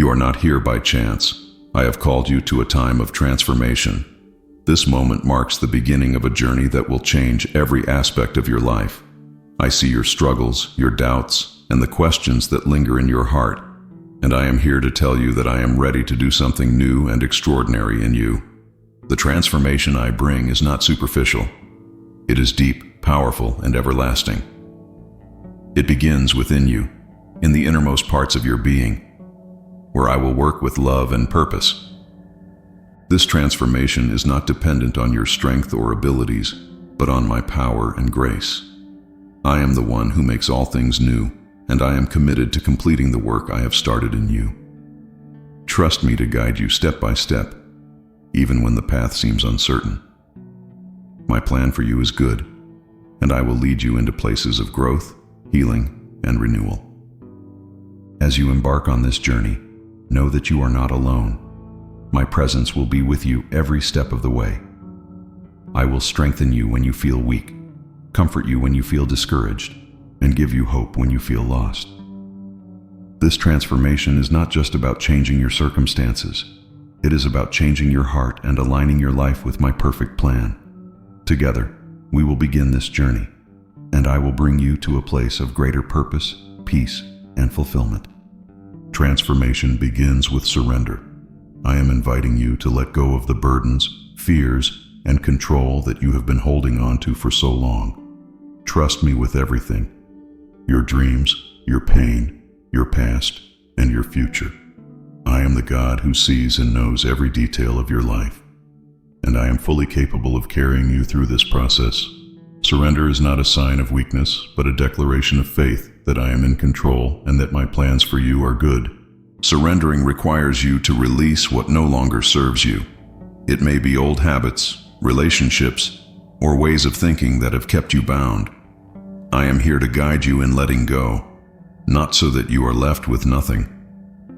You are not here by chance. I have called you to a time of transformation. This moment marks the beginning of a journey that will change every aspect of your life. I see your struggles, your doubts, and the questions that linger in your heart, and I am here to tell you that I am ready to do something new and extraordinary in you. The transformation I bring is not superficial. It is deep, powerful, and everlasting. It begins within you, in the innermost parts of your being, where I will work with love and purpose. This transformation is not dependent on your strength or abilities, but on my power and grace. I am the one who makes all things new, and I am committed to completing the work I have started in you. Trust me to guide you step by step, even when the path seems uncertain. My plan for you is good, and I will lead you into places of growth, healing, and renewal. As you embark on this journey, know that you are not alone. My presence will be with you every step of the way. I will strengthen you when you feel weak, comfort you when you feel discouraged, and give you hope when you feel lost. This transformation is not just about changing your circumstances. It is about changing your heart and aligning your life with my perfect plan. Together, we will begin this journey, and I will bring you to a place of greater purpose, peace, and fulfillment. Transformation begins with surrender. I am inviting you to let go of the burdens, fears, and control that you have been holding on to for so long. Trust me with everything: your dreams, your pain, your past, and your future. I am the God who sees and knows every detail of your life, and I am fully capable of carrying you through this process. Surrender is not a sign of weakness, but a declaration of faith that I am in control and that my plans for you are good. Surrendering requires you to release what no longer serves you. It may be old habits, relationships, or ways of thinking that have kept you bound. I am here to guide you in letting go, not so that you are left with nothing,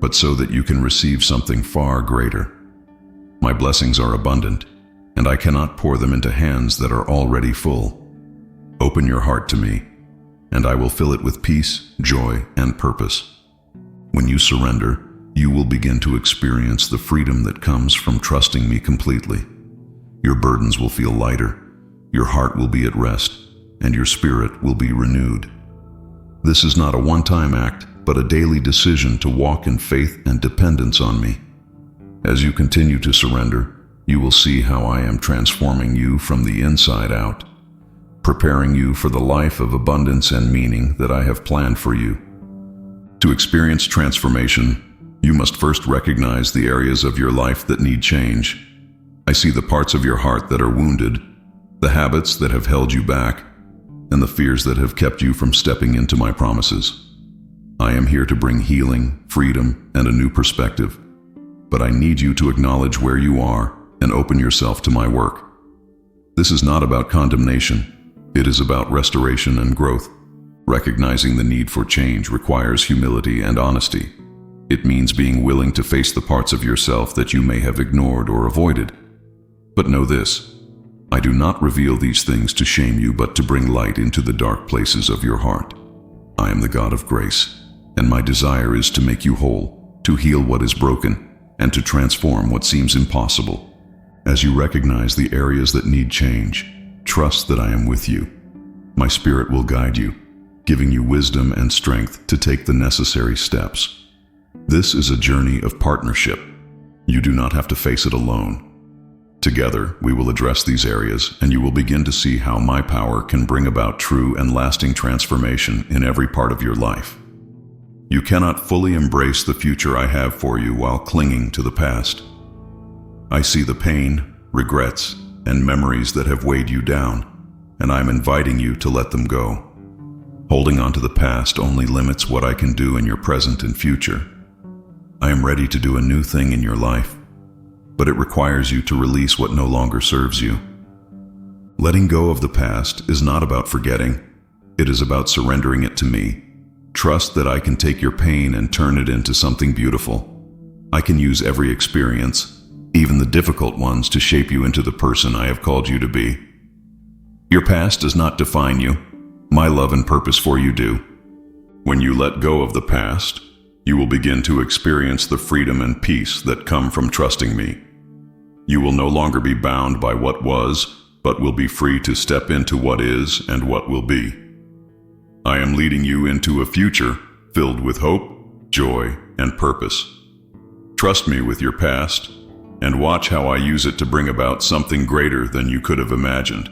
but so that you can receive something far greater. My blessings are abundant, and I cannot pour them into hands that are already full. Open your heart to me, and I will fill it with peace, joy, and purpose. When you surrender, you will begin to experience the freedom that comes from trusting me completely. Your burdens will feel lighter, your heart will be at rest, and your spirit will be renewed. This is not a one-time act, but a daily decision to walk in faith and dependence on me. As you continue to surrender, you will see how I am transforming you from the inside out, preparing you for the life of abundance and meaning that I have planned for you. To experience transformation, you must first recognize the areas of your life that need change. I see the parts of your heart that are wounded, the habits that have held you back, and the fears that have kept you from stepping into my promises. I am here to bring healing, freedom, and a new perspective, but I need you to acknowledge where you are and open yourself to my work. This is not about condemnation. It is about restoration and growth. Recognizing the need for change requires humility and honesty. It means being willing to face the parts of yourself that you may have ignored or avoided. But know this: I do not reveal these things to shame you, but to bring light into the dark places of your heart. I am the God of grace, and my desire is to make you whole, to heal what is broken, and to transform what seems impossible. As you recognize the areas that need change, trust that I am with you. My Spirit will guide you, giving you wisdom and strength to take the necessary steps. This is a journey of partnership. You do not have to face it alone. Together, we will address these areas, and you will begin to see how my power can bring about true and lasting transformation in every part of your life. You cannot fully embrace the future I have for you while clinging to the past. I see the pain, regrets, and memories that have weighed you down, and I'm inviting you to let them go. Holding on to the past only limits what I can do in your present and future. I am ready to do a new thing in your life, but it requires you to release what no longer serves you. Letting go of the past is not about forgetting. It is about surrendering it to me. Trust that I can take your pain and turn it into something beautiful. I can use every experience, even the difficult ones, to shape you into the person I have called you to be. Your past does not define you. My love and purpose for you do. When you let go of the past, You will begin to experience the freedom and peace that come from trusting me. You will no longer be bound by what was, but will be free to step into what is and what will be. I am leading you into a future filled with hope, joy, and purpose. Trust me with your past, and watch how I use it to bring about something greater than you could have imagined.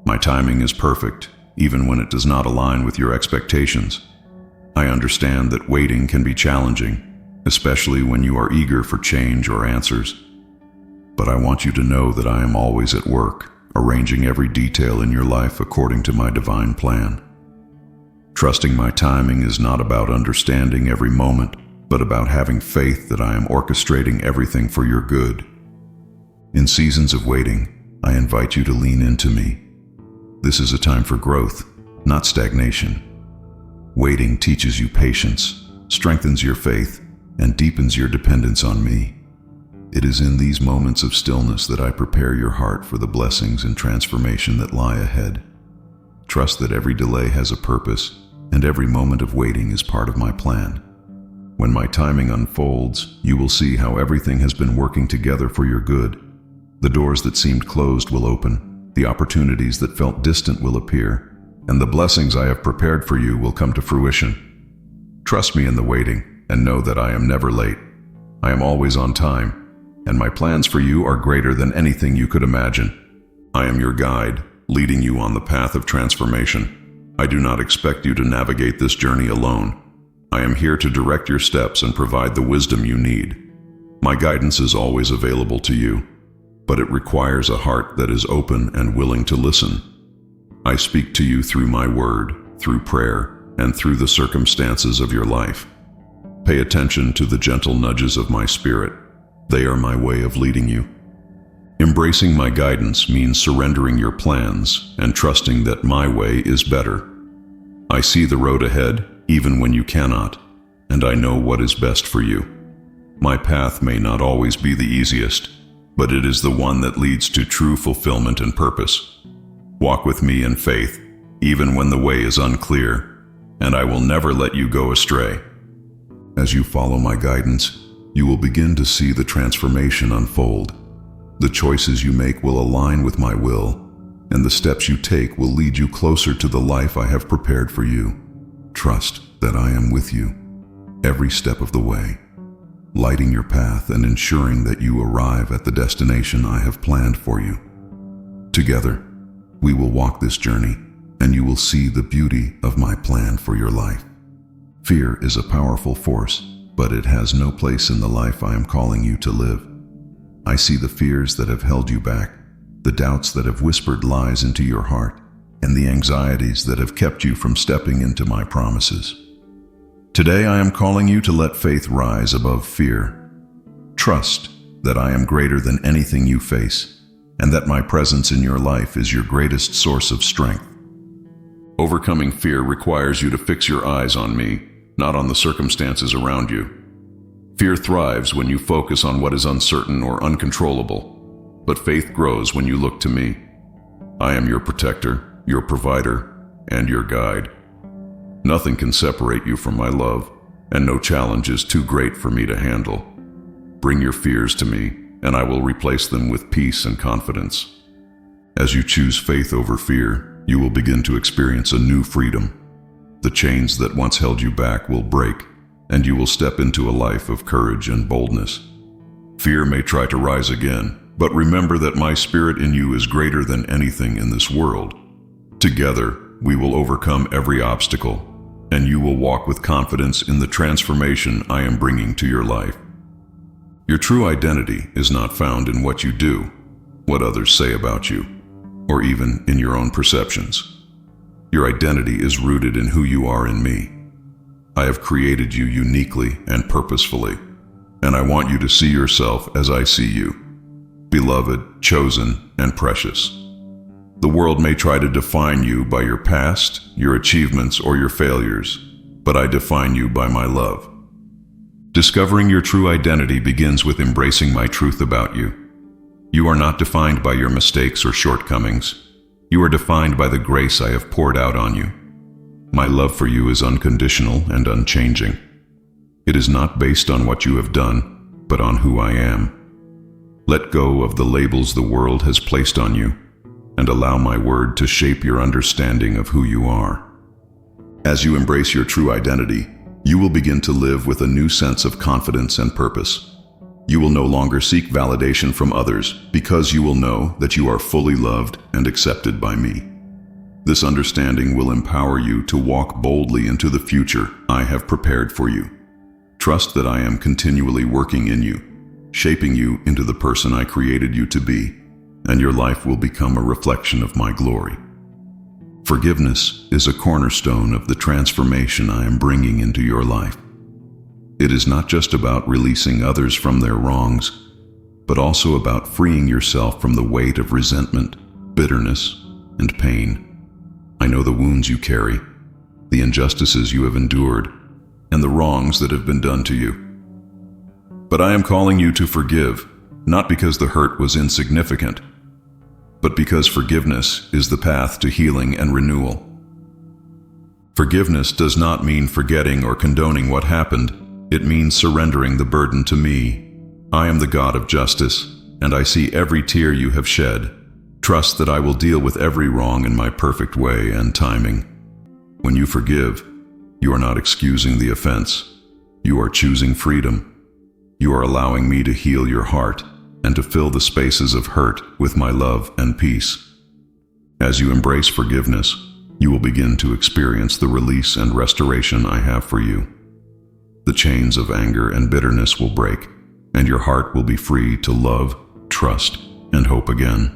My timing is perfect, even when it does not align with your expectations. I understand that waiting can be challenging, especially when you are eager for change or answers. But I want you to know that I am always at work, arranging every detail in your life according to my divine plan. Trusting my timing is not about understanding every moment, but about having faith that I am orchestrating everything for your good. In seasons of waiting, I invite you to lean into me. This is a time for growth, not stagnation. Waiting teaches you patience, strengthens your faith, and deepens your dependence on me. It is in these moments of stillness that I prepare your heart for the blessings and transformation that lie ahead. Trust that every delay has a purpose, and every moment of waiting is part of my plan. When my timing unfolds, you will see how everything has been working together for your good. The doors that seemed closed will open, the opportunities that felt distant will appear, and the blessings I have prepared for you will come to fruition. Trust me in the waiting, and know that I am never late. I am always on time, and my plans for you are greater than anything you could imagine. I am your guide, leading you on the path of transformation. I do not expect you to navigate this journey alone. I am here to direct your steps and provide the wisdom you need. My guidance is always available to you, but it requires a heart that is open and willing to listen. I speak to you through my word, through prayer, and through the circumstances of your life. Pay attention to the gentle nudges of my spirit. They are my way of leading you. Embracing my guidance means surrendering your plans and trusting that my way is better. I see the road ahead, even when you cannot, and I know what is best for you. My path may not always be the easiest, but it is the one that leads to true fulfillment and purpose. Walk with me in faith, even when the way is unclear, and I will never let you go astray. As you follow my guidance, you will begin to see the transformation unfold. The choices you make will align with my will, and the steps you take will lead you closer to the life I have prepared for you. Trust that I am with you every step of the way, lighting your path and ensuring that you arrive at the destination I have planned for you. Together, we will walk this journey, and you will see the beauty of my plan for your life. Fear is a powerful force, but it has no place in the life I am calling you to live. I see the fears that have held you back, the doubts that have whispered lies into your heart, and the anxieties that have kept you from stepping into my promises. Today I am calling you to let faith rise above fear. Trust that I am greater than anything you face, and that my presence in your life is your greatest source of strength. Overcoming fear requires you to fix your eyes on me, not on the circumstances around you. Fear thrives when you focus on what is uncertain or uncontrollable, but faith grows when you look to me. I am your protector, your provider, and your guide. Nothing can separate you from my love, and no challenge is too great for me to handle. Bring your fears to me, and I will replace them with peace and confidence. As you choose faith over fear, you will begin to experience a new freedom. The chains that once held you back will break, and you will step into a life of courage and boldness. Fear may try to rise again, but remember that my spirit in you is greater than anything in this world. Together, we will overcome every obstacle, and you will walk with confidence in the transformation I am bringing to your life. Your true identity is not found in what you do, what others say about you, or even in your own perceptions. Your identity is rooted in who you are in me. I have created you uniquely and purposefully, and I want you to see yourself as I see you, beloved, chosen, and precious. The world may try to define you by your past, your achievements, or your failures, but I define you by my love. Discovering your true identity begins with embracing my truth about you. You are not defined by your mistakes or shortcomings. You are defined by the grace I have poured out on you. My love for you is unconditional and unchanging. It is not based on what you have done, but on who I am. Let go of the labels the world has placed on you, and allow my word to shape your understanding of who you are. As you embrace your true identity, you will begin to live with a new sense of confidence and purpose. You will no longer seek validation from others because you will know that you are fully loved and accepted by me. This understanding will empower you to walk boldly into the future I have prepared for you. Trust that I am continually working in you, shaping you into the person I created you to be, and your life will become a reflection of my glory. Forgiveness is a cornerstone of the transformation I am bringing into your life. It is not just about releasing others from their wrongs, but also about freeing yourself from the weight of resentment, bitterness, and pain. I know the wounds you carry, the injustices you have endured, and the wrongs that have been done to you. But I am calling you to forgive, not because the hurt was insignificant, but because forgiveness is the path to healing and renewal. Forgiveness does not mean forgetting or condoning what happened. It means surrendering the burden to me. I am the God of justice, and I see every tear you have shed. Trust that I will deal with every wrong in my perfect way and timing. When you forgive, you are not excusing the offense. You are choosing freedom. You are allowing me to heal your heart and to fill the spaces of hurt with my love and peace. As you embrace forgiveness, you will begin to experience the release and restoration I have for you. The chains of anger and bitterness will break, and your heart will be free to love, trust, and hope again.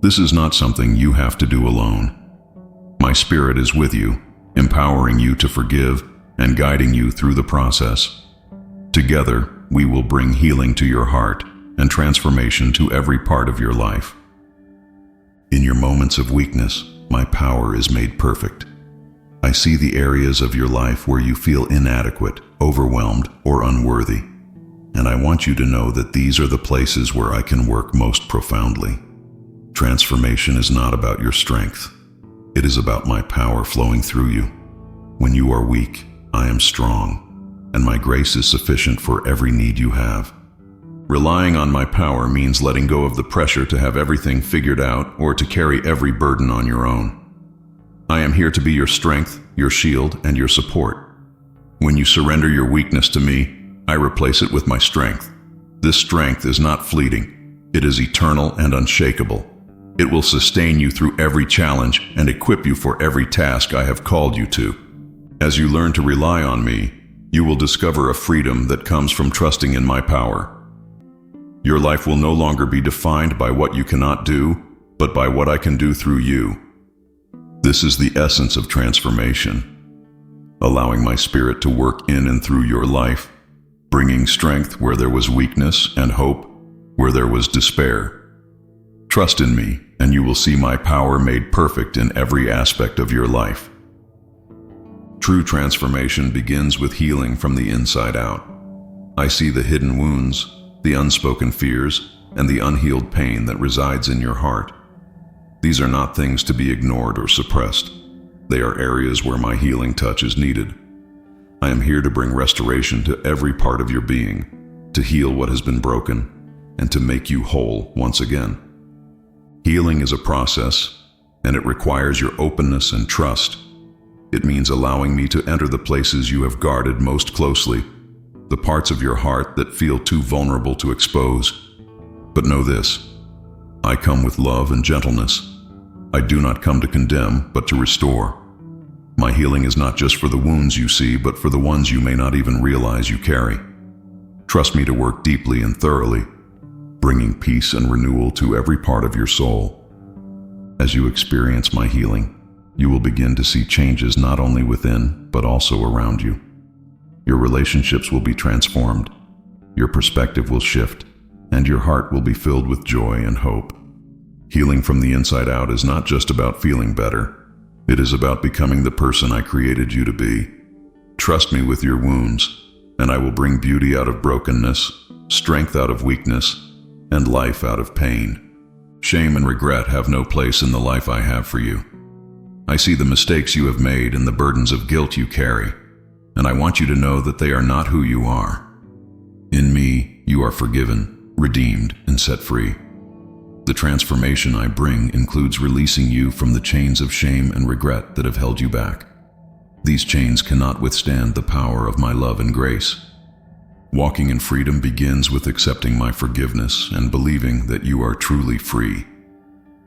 This is not something you have to do alone. My Spirit is with you, empowering you to forgive and guiding you through the process. Together, we will bring healing to your heart and transformation to every part of your life. In your moments of weakness, my power is made perfect. I see the areas of your life where you feel inadequate, overwhelmed, or unworthy, and I want you to know that these are the places where I can work most profoundly. Transformation is not about your strength. It is about my power flowing through you. When you are weak, I am strong, and my grace is sufficient for every need you have. Relying on my power means letting go of the pressure to have everything figured out or to carry every burden on your own. I am here to be your strength, your shield, and your support. When you surrender your weakness to me, I replace it with my strength. This strength is not fleeting. It is eternal and unshakable. It will sustain you through every challenge and equip you for every task I have called you to. As you learn to rely on me, you will discover a freedom that comes from trusting in my power. Your life will no longer be defined by what you cannot do, but by what I can do through you. This is the essence of transformation, allowing my Spirit to work in and through your life, bringing strength where there was weakness and hope where there was despair. Trust in me, and you will see my power made perfect in every aspect of your life. True transformation begins with healing from the inside out. I see the hidden wounds, the unspoken fears, and the unhealed pain that resides in your heart. These are not things to be ignored or suppressed. They are areas where my healing touch is needed. I am here to bring restoration to every part of your being, to heal what has been broken, and to make you whole once again. Healing is a process, and it requires your openness and trust. It means allowing me to enter the places you have guarded most closely, the parts of your heart that feel too vulnerable to expose. But know this, I come with love and gentleness. I do not come to condemn, but to restore. My healing is not just for the wounds you see, but for the ones you may not even realize you carry. Trust me to work deeply and thoroughly, bringing peace and renewal to every part of your soul. As you experience my healing, you will begin to see changes not only within, but also around you. Your relationships will be transformed, your perspective will shift, and your heart will be filled with joy and hope. Healing from the inside out is not just about feeling better. It is about becoming the person I created you to be. Trust me with your wounds, and I will bring beauty out of brokenness, strength out of weakness, and life out of pain. Shame and regret have no place in the life I have for you. I see the mistakes you have made and the burdens of guilt you carry. and I want you to know that they are not who you are. In me, you are forgiven, redeemed, and set free. The transformation I bring includes releasing you from the chains of shame and regret that have held you back. These chains cannot withstand the power of my love and grace. Walking in freedom begins with accepting my forgiveness and believing that you are truly free.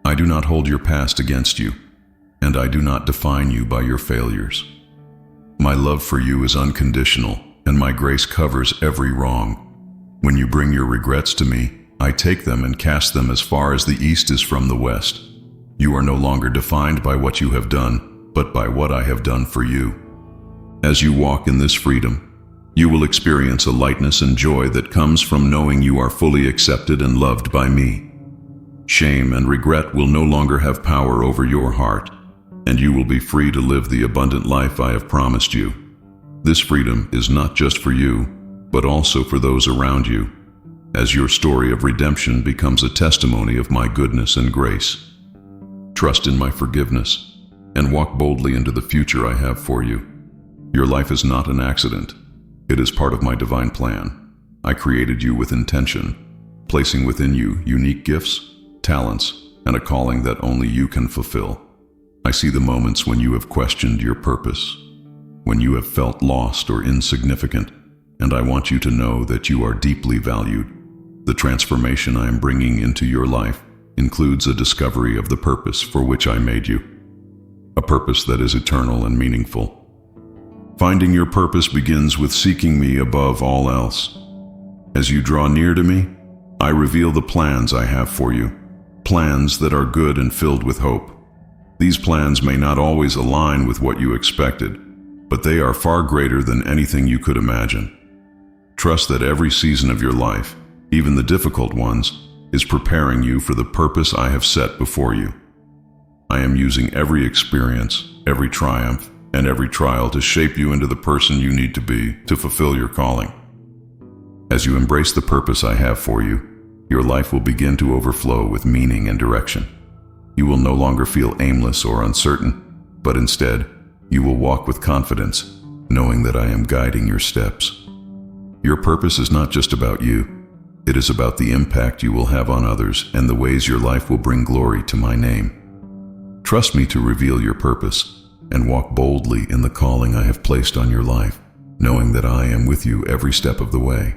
I do not hold your past against you, and I do not define you by your failures. My love for you is unconditional, and my grace covers every wrong. When you bring your regrets to me, I take them and cast them as far as the east is from the west. You are no longer defined by what you have done, but by what I have done for you. As you walk in this freedom, you will experience a lightness and joy that comes from knowing you are fully accepted and loved by me. Shame and regret will no longer have power over your heart, and you will be free to live the abundant life I have promised you. This freedom is not just for you, but also for those around you, as your story of redemption becomes a testimony of my goodness and grace. Trust in my forgiveness, and walk boldly into the future I have for you. Your life is not an accident. It is part of my divine plan. I created you with intention, placing within you unique gifts, talents, and a calling that only you can fulfill. I see the moments when you have questioned your purpose, when you have felt lost or insignificant, and I want you to know that you are deeply valued. The transformation I am bringing into your life includes a discovery of the purpose for which I made you, a purpose that is eternal and meaningful. Finding your purpose begins with seeking me above all else. As you draw near to me, I reveal the plans I have for you, plans that are good and filled with hope. These plans may not always align with what you expected, but they are far greater than anything you could imagine. Trust that every season of your life, even the difficult ones, is preparing you for the purpose I have set before you. I am using every experience, every triumph, and every trial to shape you into the person you need to be to fulfill your calling. As you embrace the purpose I have for you, your life will begin to overflow with meaning and direction. You will no longer feel aimless or uncertain, but instead, you will walk with confidence, knowing that I am guiding your steps. Your purpose is not just about you. It is about the impact you will have on others and the ways your life will bring glory to my name. Trust me to reveal your purpose and walk boldly in the calling I have placed on your life, knowing that I am with you every step of the way.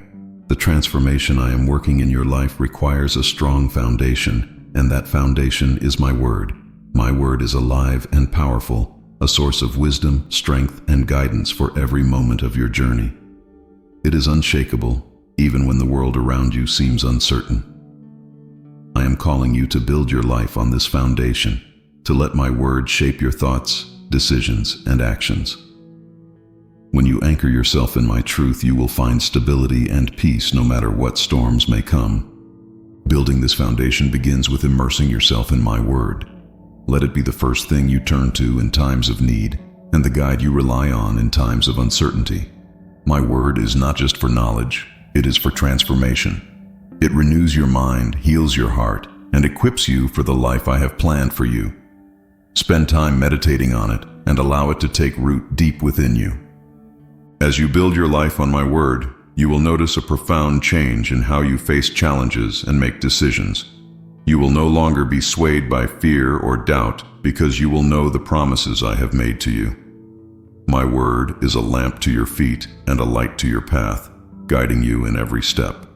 The transformation I am working in your life requires a strong foundation, and that foundation is my word. My word is alive and powerful, a source of wisdom, strength, and guidance for every moment of your journey. It is unshakable, even when the world around you seems uncertain. I am calling you to build your life on this foundation, to let my word shape your thoughts, decisions, and actions. When you anchor yourself in my truth, you will find stability and peace no matter what storms may come. Building this foundation begins with immersing yourself in my word. Let it be the first thing you turn to in times of need, and the guide you rely on in times of uncertainty. My word is not just for knowledge, it is for transformation. It renews your mind, heals your heart, and equips you for the life I have planned for you. Spend time meditating on it and allow it to take root deep within you. As you build your life on my word, you will notice a profound change in how you face challenges and make decisions. You will no longer be swayed by fear or doubt because you will know the promises I have made to you. My word is a lamp to your feet and a light to your path, guiding you in every step.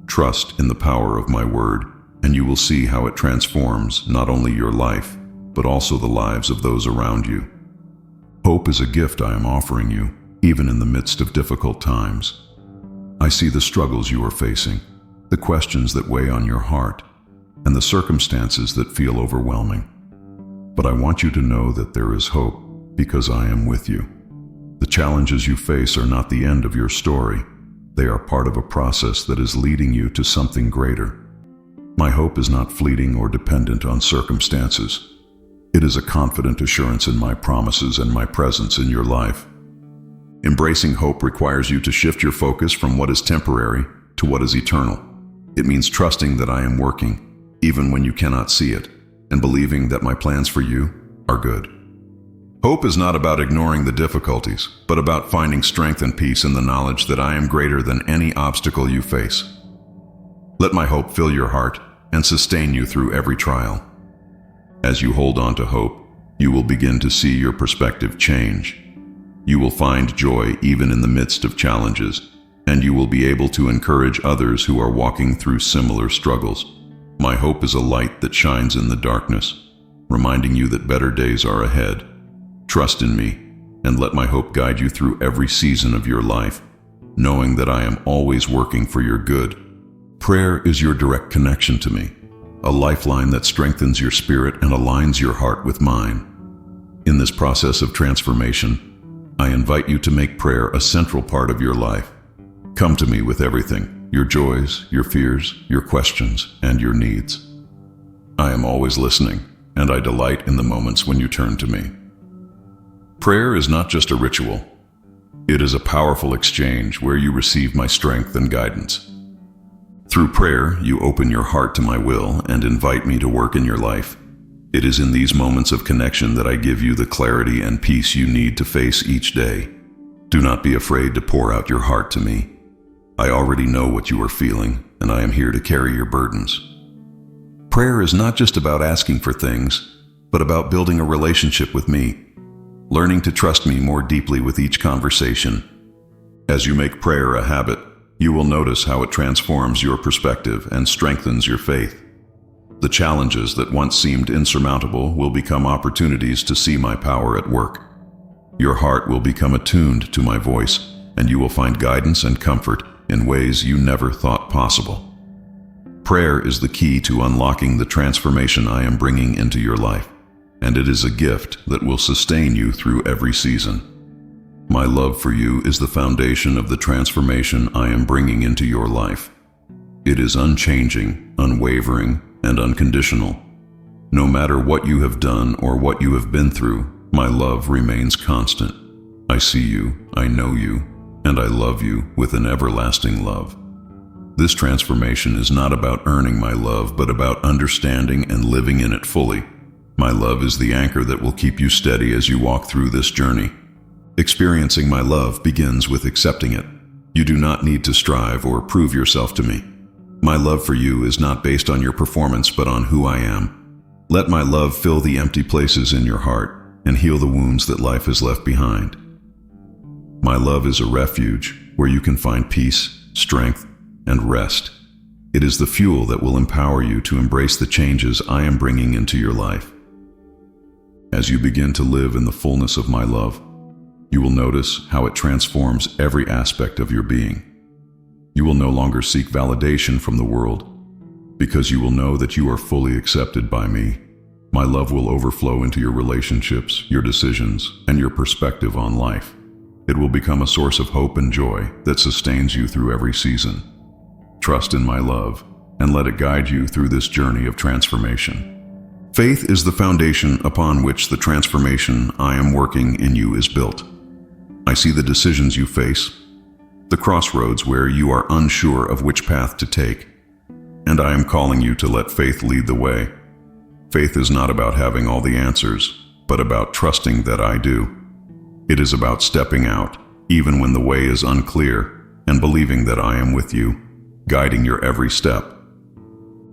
Trust in the power of my word, and you will see how it transforms not only your life, but also the lives of those around you. Hope is a gift I am offering you, even in the midst of difficult times. I see the struggles you are facing, the questions that weigh on your heart, and the circumstances that feel overwhelming. But I want you to know that there is hope because I am with you. The challenges you face are not the end of your story. They are part of a process that is leading you to something greater. My hope is not fleeting or dependent on circumstances. It is a confident assurance in my promises and my presence in your life. Embracing hope requires you to shift your focus from what is temporary to what is eternal. It means trusting that I am working, even when you cannot see it, and believing that my plans for you are good. Hope is not about ignoring the difficulties, but about finding strength and peace in the knowledge that I am greater than any obstacle you face. Let my hope fill your heart and sustain you through every trial. As you hold on to hope, you will begin to see your perspective change. You will find joy even in the midst of challenges, and you will be able to encourage others who are walking through similar struggles. My hope is a light that shines in the darkness, reminding you that better days are ahead. Trust in me, and let my hope guide you through every season of your life, knowing that I am always working for your good. Prayer is your direct connection to me, a lifeline that strengthens your spirit and aligns your heart with mine. In this process of transformation, I invite you to make prayer a central part of your life. Come to me with everything, your joys, your fears, your questions, and your needs. I am always listening, and I delight in the moments when you turn to me. Prayer is not just a ritual. It is a powerful exchange where you receive my strength and guidance. Through prayer, you open your heart to my will and invite me to work in your life. It is in these moments of connection that I give you the clarity and peace you need to face each day. Do not be afraid to pour out your heart to me. I already know what you are feeling, and I am here to carry your burdens. Prayer is not just about asking for things, but about building a relationship with me, learning to trust me more deeply with each conversation. As you make prayer a habit, you will notice how it transforms your perspective and strengthens your faith. The challenges that once seemed insurmountable will become opportunities to see my power at work. Your heart will become attuned to my voice, and you will find guidance and comfort in ways you never thought possible. Prayer is the key to unlocking the transformation I am bringing into your life, and it is a gift that will sustain you through every season. My love for you is the foundation of the transformation I am bringing into your life. It is unchanging, unwavering, and unconditional. No matter what you have done or what you have been through, my love remains constant. I see you, I know you, and I love you with an everlasting love. This transformation is not about earning my love, but about understanding and living in it fully. My love is the anchor that will keep you steady as you walk through this journey. Experiencing my love begins with accepting it. You do not need to strive or prove yourself to me. My love for you is not based on your performance, but on who I am. Let my love fill the empty places in your heart and heal the wounds that life has left behind. My love is a refuge where you can find peace, strength, and rest. It is the fuel that will empower you to embrace the changes I am bringing into your life. As you begin to live in the fullness of my love, you will notice how it transforms every aspect of your being. You will no longer seek validation from the world, because you will know that you are fully accepted by me. My love will overflow into your relationships, your decisions, and your perspective on life. It will become a source of hope and joy that sustains you through every season. Trust in my love, and let it guide you through this journey of transformation. Faith is the foundation upon which the transformation I am working in you is built. I see the decisions you face, the crossroads where you are unsure of which path to take, and I am calling you to let faith lead the way. Faith is not about having all the answers, but about trusting that I do. It is about stepping out, even when the way is unclear, and believing that I am with you, guiding your every step.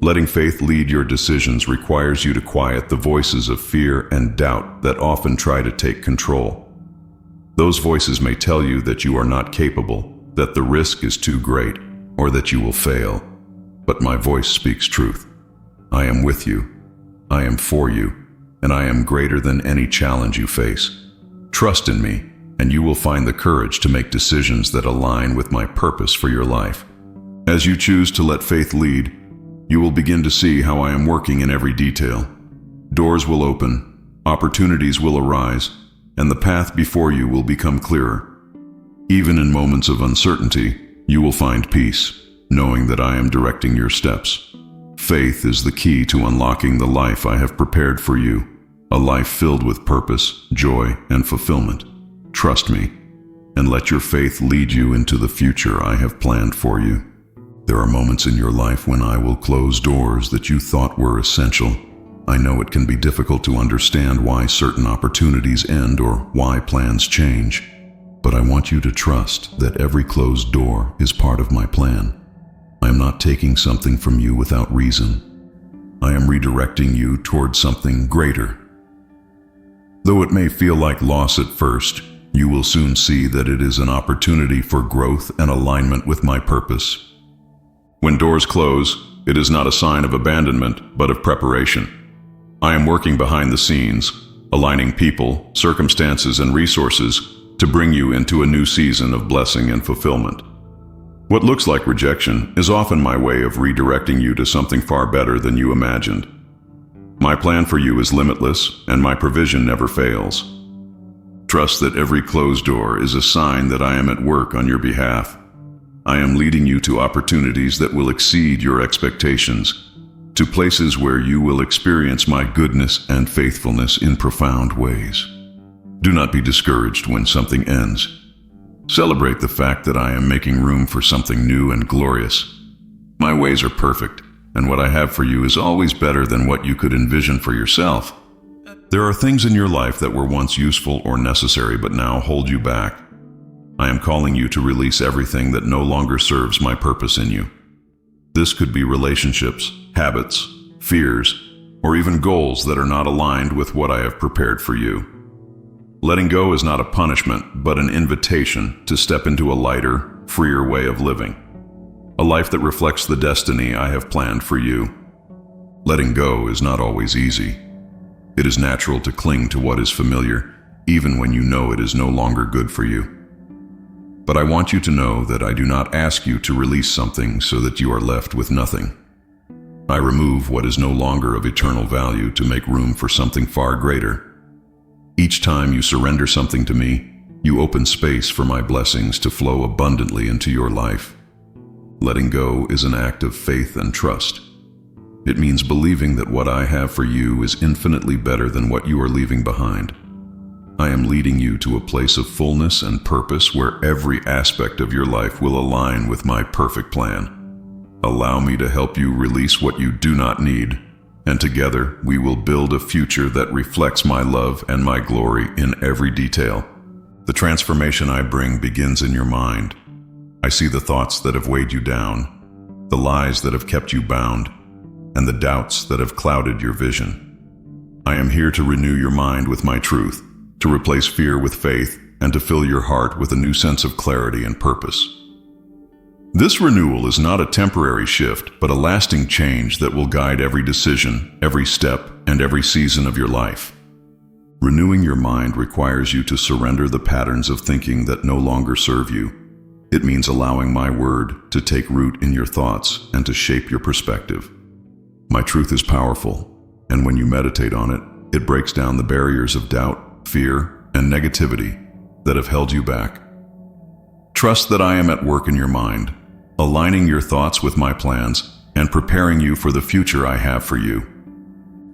Letting faith lead your decisions requires you to quiet the voices of fear and doubt that often try to take control. Those voices may tell you that you are not capable, that the risk is too great, or that you will fail. But my voice speaks truth. I am with you, I am for you, and I am greater than any challenge you face. Trust in me, and you will find the courage to make decisions that align with my purpose for your life. As you choose to let faith lead, you will begin to see how I am working in every detail. Doors will open, opportunities will arise, and the path before you will become clearer. Even in moments of uncertainty, you will find peace, knowing that I am directing your steps. Faith is the key to unlocking the life I have prepared for you, a life filled with purpose, joy, and fulfillment. Trust me, and let your faith lead you into the future I have planned for you. There are moments in your life when I will close doors that you thought were essential. I know it can be difficult to understand why certain opportunities end or why plans change, but I want you to trust that every closed door is part of my plan. I am not taking something from you without reason. I am redirecting you toward something greater. Though it may feel like loss at first, you will soon see that it is an opportunity for growth and alignment with my purpose. When doors close, it is not a sign of abandonment, but of preparation. I am working behind the scenes, aligning people, circumstances, and resources to bring you into a new season of blessing and fulfillment. What looks like rejection is often my way of redirecting you to something far better than you imagined. My plan for you is limitless, and my provision never fails. Trust that every closed door is a sign that I am at work on your behalf. I am leading you to opportunities that will exceed your expectations, to places where you will experience my goodness and faithfulness in profound ways. Do not be discouraged when something ends. Celebrate the fact that I am making room for something new and glorious. My ways are perfect, and what I have for you is always better than what you could envision for yourself. There are things in your life that were once useful or necessary but now hold you back. I am calling you to release everything that no longer serves my purpose in you. This could be relationships, habits, fears, or even goals that are not aligned with what I have prepared for you. Letting go is not a punishment, but an invitation to step into a lighter, freer way of living. A life that reflects the destiny I have planned for you. Letting go is not always easy. It is natural to cling to what is familiar, even when you know it is no longer good for you. But I want you to know that I do not ask you to release something so that you are left with nothing. I remove what is no longer of eternal value to make room for something far greater. Each time you surrender something to me, you open space for my blessings to flow abundantly into your life. Letting go is an act of faith and trust. It means believing that what I have for you is infinitely better than what you are leaving behind. I am leading you to a place of fullness and purpose where every aspect of your life will align with my perfect plan. Allow me to help you release what you do not need, and together we will build a future that reflects my love and my glory in every detail. The transformation I bring begins in your mind. I see the thoughts that have weighed you down, the lies that have kept you bound, and the doubts that have clouded your vision. I am here to renew your mind with my truth, to replace fear with faith, and to fill your heart with a new sense of clarity and purpose. This renewal is not a temporary shift, but a lasting change that will guide every decision, every step, and every season of your life. Renewing your mind requires you to surrender the patterns of thinking that no longer serve you. It means allowing my word to take root in your thoughts and to shape your perspective. My truth is powerful, and when you meditate on it, it breaks down the barriers of doubt, fear, and negativity that have held you back. Trust that I am at work in your mind, aligning your thoughts with my plans and preparing you for the future I have for you.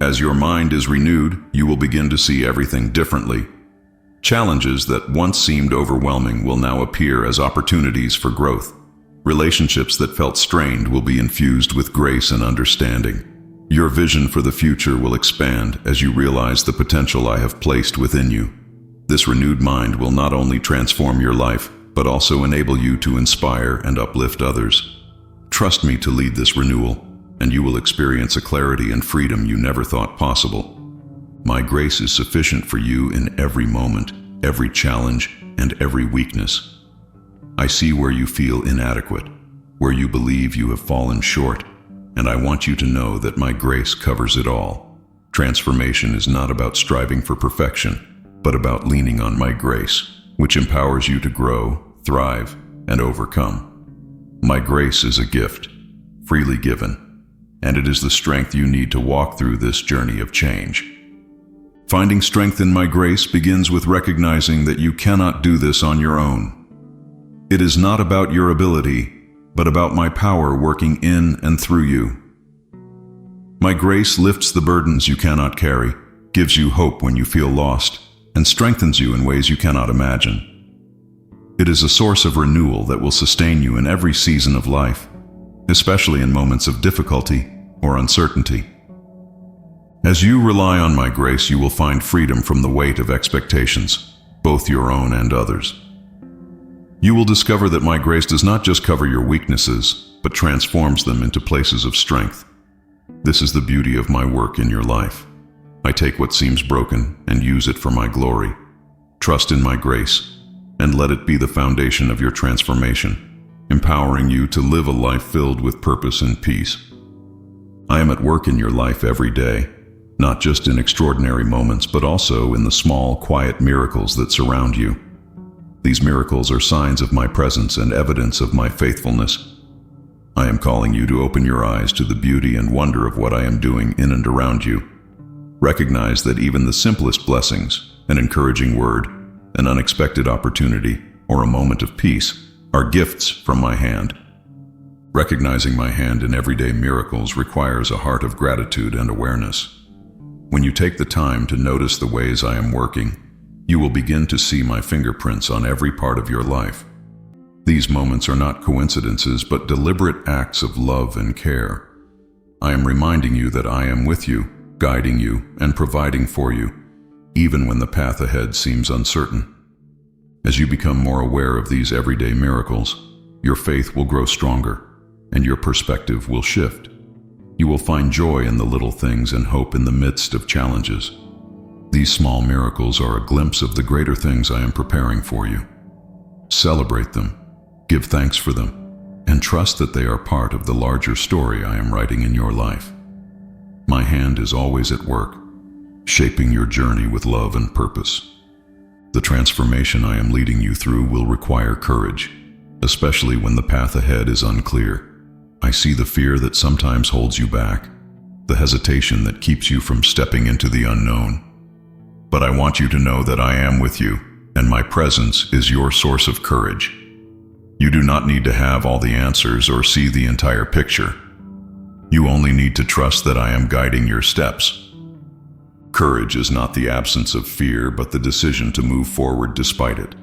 As your mind is renewed, you will begin to see everything differently. Challenges that once seemed overwhelming will now appear as opportunities for growth. Relationships that felt strained will be infused with grace and understanding. Your vision for the future will expand as you realize the potential I have placed within you. This renewed mind will not only transform your life, but also enable you to inspire and uplift others. Trust me to lead this renewal, and you will experience a clarity and freedom you never thought possible. My grace is sufficient for you in every moment, every challenge, and every weakness. I see where you feel inadequate, where you believe you have fallen short, and I want you to know that my grace covers it all. Transformation is not about striving for perfection, but about leaning on my grace, which empowers you to grow, thrive, and overcome. My grace is a gift, freely given, and it is the strength you need to walk through this journey of change. Finding strength in my grace begins with recognizing that you cannot do this on your own. It is not about your ability, but about my power working in and through you. My grace lifts the burdens you cannot carry, gives you hope when you feel lost, and strengthens you in ways you cannot imagine. It is a source of renewal that will sustain you in every season of life, especially in moments of difficulty or uncertainty. As you rely on my grace, you will find freedom from the weight of expectations, both your own and others. You will discover that my grace does not just cover your weaknesses, but transforms them into places of strength. This is the beauty of my work in your life. I take what seems broken and use it for my glory. Trust in my grace, and let it be the foundation of your transformation, empowering you to live a life filled with purpose and peace. I am at work in your life every day, not just in extraordinary moments, but also in the small, quiet miracles that surround you. These miracles are signs of my presence and evidence of my faithfulness. I am calling you to open your eyes to the beauty and wonder of what I am doing in and around you. Recognize that even the simplest blessings, an encouraging word, an unexpected opportunity, or a moment of peace, are gifts from my hand. Recognizing my hand in everyday miracles requires a heart of gratitude and awareness. When you take the time to notice the ways I am working, you will begin to see my fingerprints on every part of your life. These moments are not coincidences, but deliberate acts of love and care. I am reminding you that I am with you, guiding you, and providing for you, even when the path ahead seems uncertain. As you become more aware of these everyday miracles, your faith will grow stronger, and your perspective will shift. You will find joy in the little things and hope in the midst of challenges. These small miracles are a glimpse of the greater things I am preparing for you. Celebrate them, give thanks for them, and trust that they are part of the larger story I am writing in your life. My hand is always at work, shaping your journey with love and purpose. The transformation I am leading you through will require courage, especially when the path ahead is unclear. I see the fear that sometimes holds you back, the hesitation that keeps you from stepping into the unknown. But I want you to know that I am with you, and my presence is your source of courage. You do not need to have all the answers or see the entire picture. You only need to trust that I am guiding your steps. Courage is not the absence of fear, but the decision to move forward despite it.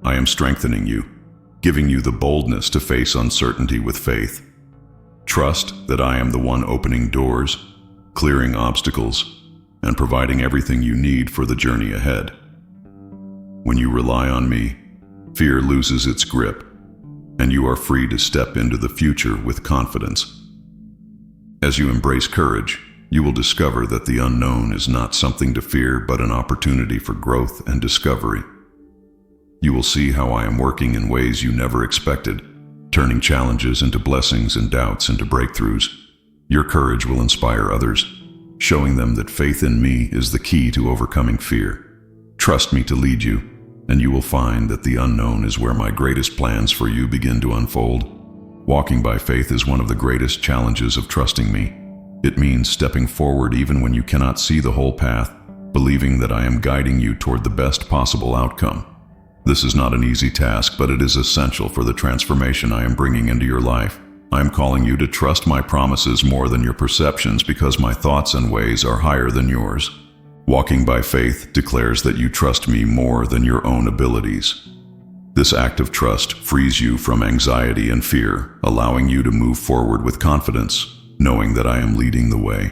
I am strengthening you, giving you the boldness to face uncertainty with faith. Trust that I am the one opening doors, clearing obstacles, and providing everything you need for the journey ahead. When you rely on me, fear loses its grip, and you are free to step into the future with confidence. As you embrace courage, you will discover that the unknown is not something to fear, but an opportunity for growth and discovery. You will see how I am working in ways you never expected, turning challenges into blessings and doubts into breakthroughs. Your courage will inspire others, showing them that faith in me is the key to overcoming fear. Trust me to lead you, and you will find that the unknown is where my greatest plans for you begin to unfold. Walking by faith is one of the greatest challenges of trusting me. It means stepping forward even when you cannot see the whole path, believing that I am guiding you toward the best possible outcome. This is not an easy task, but it is essential for the transformation I am bringing into your life. I am calling you to trust my promises more than your perceptions, because my thoughts and ways are higher than yours. Walking by faith declares that you trust me more than your own abilities. This act of trust frees you from anxiety and fear, allowing you to move forward with confidence, knowing that I am leading the way.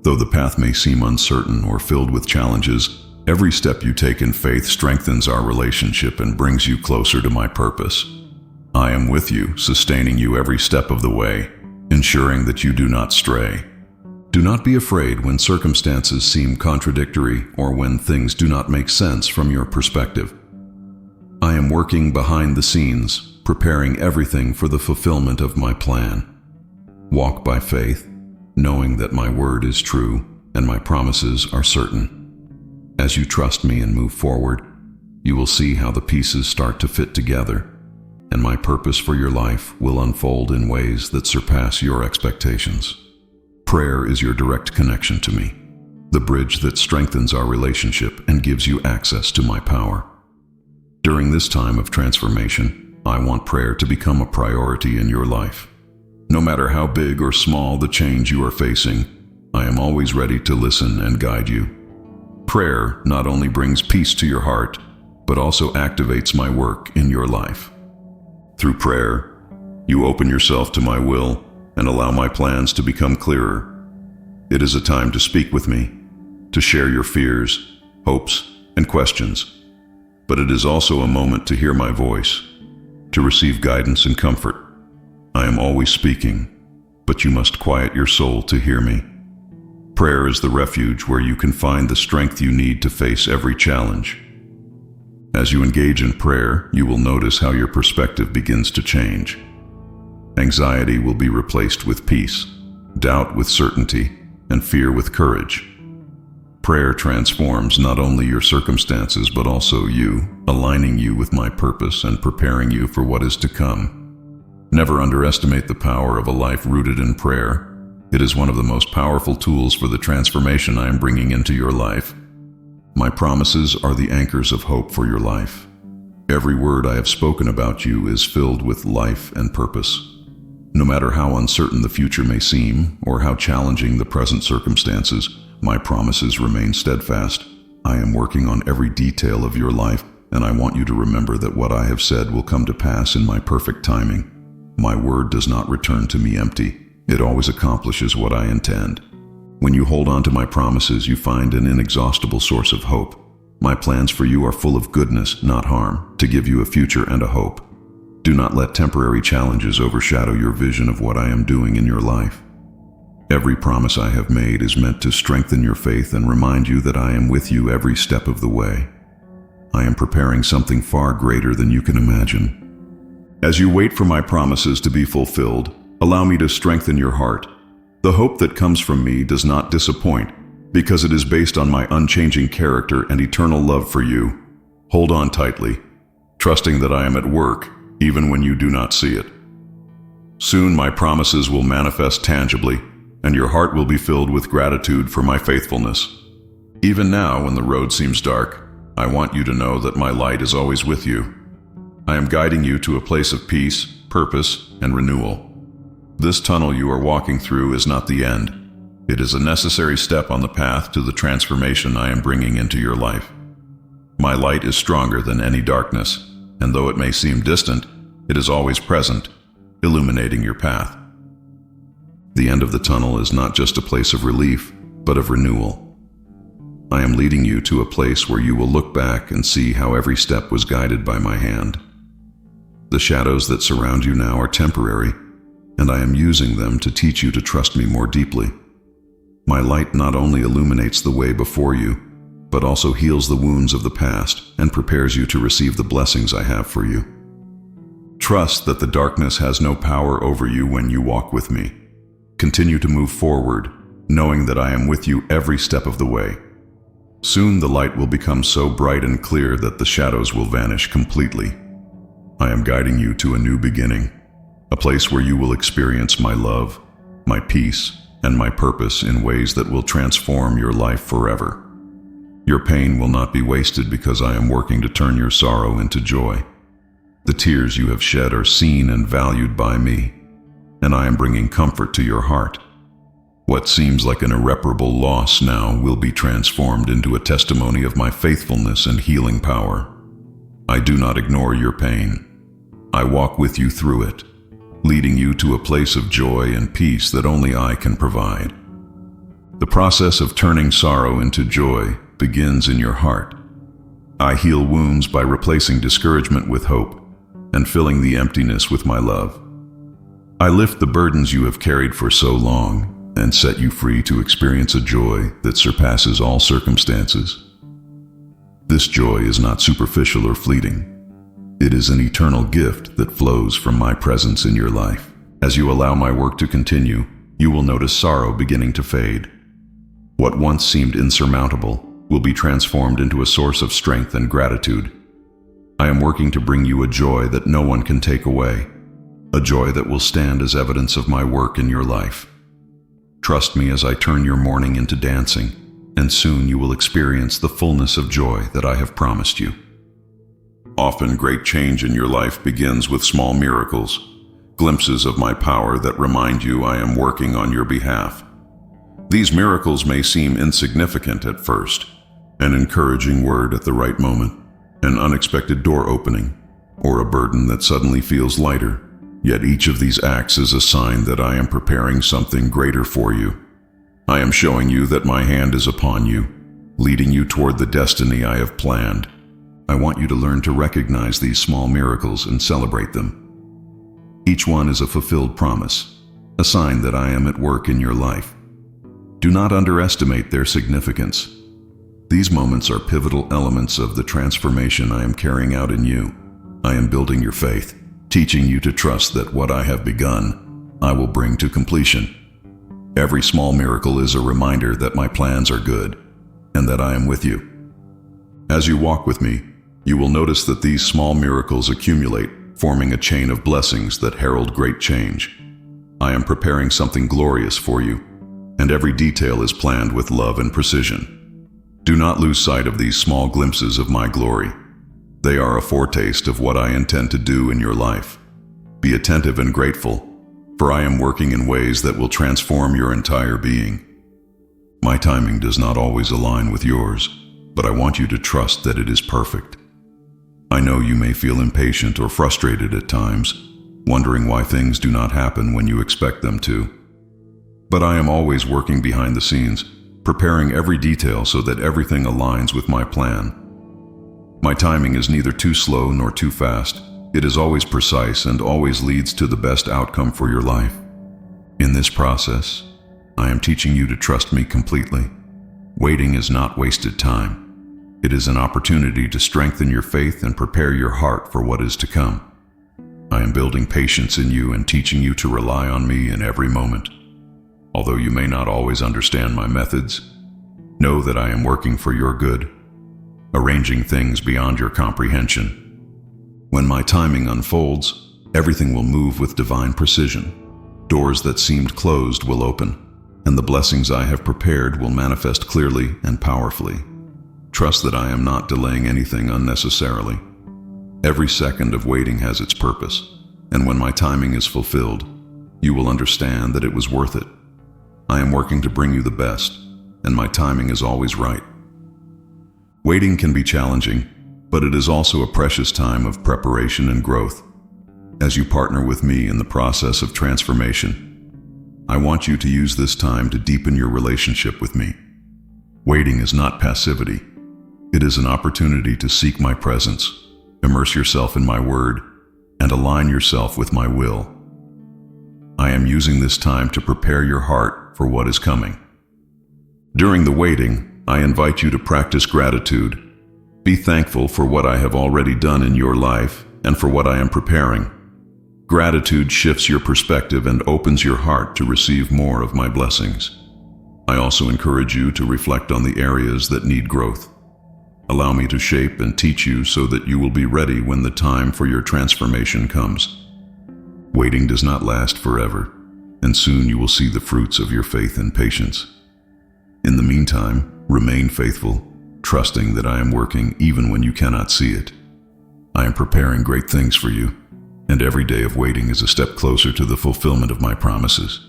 Though the path may seem uncertain or filled with challenges, every step you take in faith strengthens our relationship and brings you closer to my purpose. I am with you, sustaining you every step of the way, ensuring that you do not stray. Do not be afraid when circumstances seem contradictory or when things do not make sense from your perspective. I am working behind the scenes, preparing everything for the fulfillment of my plan. Walk by faith, knowing that my word is true and my promises are certain. As you trust me and move forward, you will see how the pieces start to fit together, and my purpose for your life will unfold in ways that surpass your expectations. Prayer is your direct connection to me, the bridge that strengthens our relationship and gives you access to my power. During this time of transformation, I want prayer to become a priority in your life. No matter how big or small the change you are facing, I am always ready to listen and guide you. Prayer not only brings peace to your heart, but also activates my work in your life. Through prayer, you open yourself to my will and allow my plans to become clearer. It is a time to speak with me, to share your fears, hopes, and questions. But it is also a moment to hear my voice, to receive guidance and comfort. I am always speaking, but you must quiet your soul to hear me. Prayer is the refuge where you can find the strength you need to face every challenge. As you engage in prayer, you will notice how your perspective begins to change. Anxiety will be replaced with peace, doubt with certainty, and fear with courage. Prayer transforms not only your circumstances but also you, aligning you with my purpose and preparing you for what is to come. Never underestimate the power of a life rooted in prayer. It is one of the most powerful tools for the transformation I am bringing into your life. My promises are the anchors of hope for your life. Every word I have spoken about you is filled with life and purpose. No matter how uncertain the future may seem or how challenging the present circumstances, my promises remain steadfast. I am working on every detail of your life, and I want you to remember that what I have said will come to pass in my perfect timing. My word does not return to me empty. It always accomplishes what I intend. When you hold on to my promises, you find an inexhaustible source of hope. My plans for you are full of goodness, not harm, to give you a future and a hope. Do not let temporary challenges overshadow your vision of what I am doing in your life. Every promise I have made is meant to strengthen your faith and remind you that I am with you every step of the way. I am preparing something far greater than you can imagine. As you wait for my promises to be fulfilled, allow me to strengthen your heart. The hope that comes from me does not disappoint, because it is based on my unchanging character and eternal love for you. Hold on tightly, trusting that I am at work, even when you do not see it. Soon my promises will manifest tangibly, and your heart will be filled with gratitude for my faithfulness. Even now, when the road seems dark, I want you to know that my light is always with you. I am guiding you to a place of peace, purpose, and renewal. This tunnel you are walking through is not the end. It is a necessary step on the path to the transformation I am bringing into your life. My light is stronger than any darkness, and though it may seem distant, it is always present, illuminating your path. The end of the tunnel is not just a place of relief, but of renewal. I am leading you to a place where you will look back and see how every step was guided by my hand. The shadows that surround you now are temporary, and I am using them to teach you to trust me more deeply. My light not only illuminates the way before you, but also heals the wounds of the past and prepares you to receive the blessings I have for you. Trust that the darkness has no power over you when you walk with me. Continue to move forward, knowing that I am with you every step of the way. Soon the light will become so bright and clear that the shadows will vanish completely. I am guiding you to a new beginning, a place where you will experience my love, my peace, and my purpose in ways that will transform your life forever. Your pain will not be wasted because I am working to turn your sorrow into joy. The tears you have shed are seen and valued by me, and I am bringing comfort to your heart. What seems like an irreparable loss now will be transformed into a testimony of my faithfulness and healing power. I do not ignore your pain. I walk with you through it, leading you to a place of joy and peace that only I can provide. The process of turning sorrow into joy begins in your heart. I heal wounds by replacing discouragement with hope and filling the emptiness with my love. I lift the burdens you have carried for so long and set you free to experience a joy that surpasses all circumstances. This joy is not superficial or fleeting. It is an eternal gift that flows from my presence in your life. As you allow my work to continue, you will notice sorrow beginning to fade. What once seemed insurmountable will be transformed into a source of strength and gratitude. I am working to bring you a joy that no one can take away, a joy that will stand as evidence of my work in your life. Trust me as I turn your mourning into dancing, and soon you will experience the fullness of joy that I have promised you. Often great change in your life begins with small miracles, glimpses of my power that remind you I am working on your behalf. These miracles may seem insignificant at first, an encouraging word at the right moment, an unexpected door opening, or a burden that suddenly feels lighter. Yet each of these acts is a sign that I am preparing something greater for you. I am showing you that my hand is upon you, leading you toward the destiny I have planned. I want you to learn to recognize these small miracles and celebrate them. Each one is a fulfilled promise, a sign that I am at work in your life. Do not underestimate their significance. These moments are pivotal elements of the transformation I am carrying out in you. I am building your faith, teaching you to trust that what I have begun, I will bring to completion. Every small miracle is a reminder that my plans are good and that I am with you. As you walk with me, you will notice that these small miracles accumulate, forming a chain of blessings that herald great change. I am preparing something glorious for you, and every detail is planned with love and precision. Do not lose sight of these small glimpses of my glory. They are a foretaste of what I intend to do in your life. Be attentive and grateful, for I am working in ways that will transform your entire being. My timing does not always align with yours, but I want you to trust that it is perfect. I know you may feel impatient or frustrated at times, wondering why things do not happen when you expect them to. But I am always working behind the scenes, preparing every detail so that everything aligns with my plan. My timing is neither too slow nor too fast. It is always precise and always leads to the best outcome for your life. In this process, I am teaching you to trust me completely. Waiting is not wasted time. It is an opportunity to strengthen your faith and prepare your heart for what is to come. I am building patience in you and teaching you to rely on me in every moment. Although you may not always understand my methods, know that I am working for your good, arranging things beyond your comprehension. When my timing unfolds, everything will move with divine precision. Doors that seemed closed will open, and the blessings I have prepared will manifest clearly and powerfully. Trust that I am not delaying anything unnecessarily. Every second of waiting has its purpose, and when my timing is fulfilled, you will understand that it was worth it. I am working to bring you the best, and my timing is always right. Waiting can be challenging, but it is also a precious time of preparation and growth. As you partner with me in the process of transformation, I want you to use this time to deepen your relationship with me. Waiting is not passivity. It is an opportunity to seek my presence, immerse yourself in my word, and align yourself with my will. I am using this time to prepare your heart for what is coming. During the waiting, I invite you to practice gratitude. Be thankful for what I have already done in your life and for what I am preparing. Gratitude shifts your perspective and opens your heart to receive more of my blessings. I also encourage you to reflect on the areas that need growth. Allow me to shape and teach you so that you will be ready when the time for your transformation comes. Waiting does not last forever, and soon you will see the fruits of your faith and patience. In the meantime, remain faithful, trusting that I am working even when you cannot see it. I am preparing great things for you, and every day of waiting is a step closer to the fulfillment of my promises.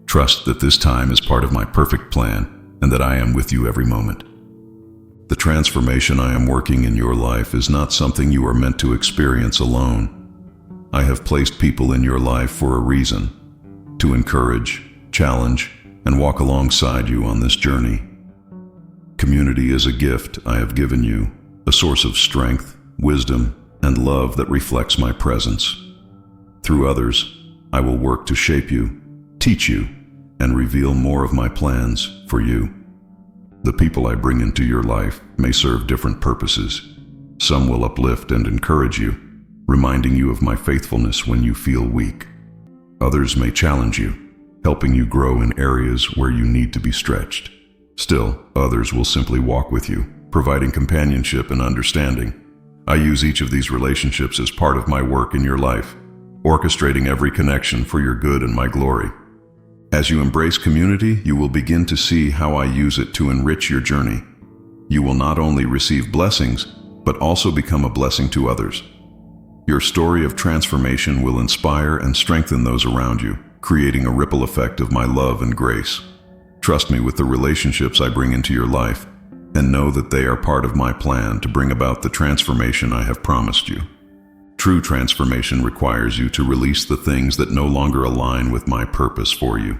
Trust that this time is part of my perfect plan and that I am with you every moment. The transformation I am working in your life is not something you are meant to experience alone. I have placed people in your life for a reason, to encourage, challenge, and walk alongside you on this journey. Community is a gift I have given you, a source of strength, wisdom, and love that reflects my presence. Through others, I will work to shape you, teach you, and reveal more of my plans for you. The people I bring into your life may serve different purposes. Some will uplift and encourage you, reminding you of my faithfulness when you feel weak. Others may challenge you, helping you grow in areas where you need to be stretched. Still, others will simply walk with you, providing companionship and understanding. I use each of these relationships as part of my work in your life, orchestrating every connection for your good and my glory. As you embrace community, you will begin to see how I use it to enrich your journey. You will not only receive blessings, but also become a blessing to others. Your story of transformation will inspire and strengthen those around you, creating a ripple effect of my love and grace. Trust me with the relationships I bring into your life, and know that they are part of my plan to bring about the transformation I have promised you. True transformation requires you to release the things that no longer align with my purpose for you.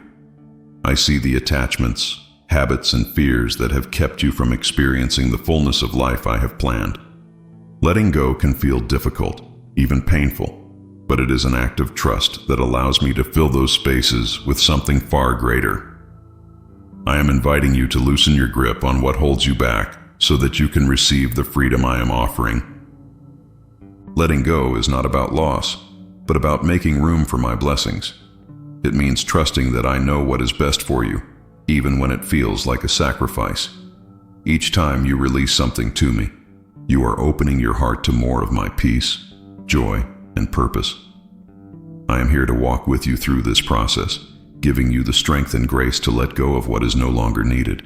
I see the attachments, habits, and fears that have kept you from experiencing the fullness of life I have planned. Letting go can feel difficult, even painful, but it is an act of trust that allows me to fill those spaces with something far greater. I am inviting you to loosen your grip on what holds you back so that you can receive the freedom I am offering. Letting go is not about loss, but about making room for my blessings. It means trusting that I know what is best for you, even when it feels like a sacrifice. Each time you release something to me, you are opening your heart to more of my peace, joy, and purpose. I am here to walk with you through this process, giving you the strength and grace to let go of what is no longer needed.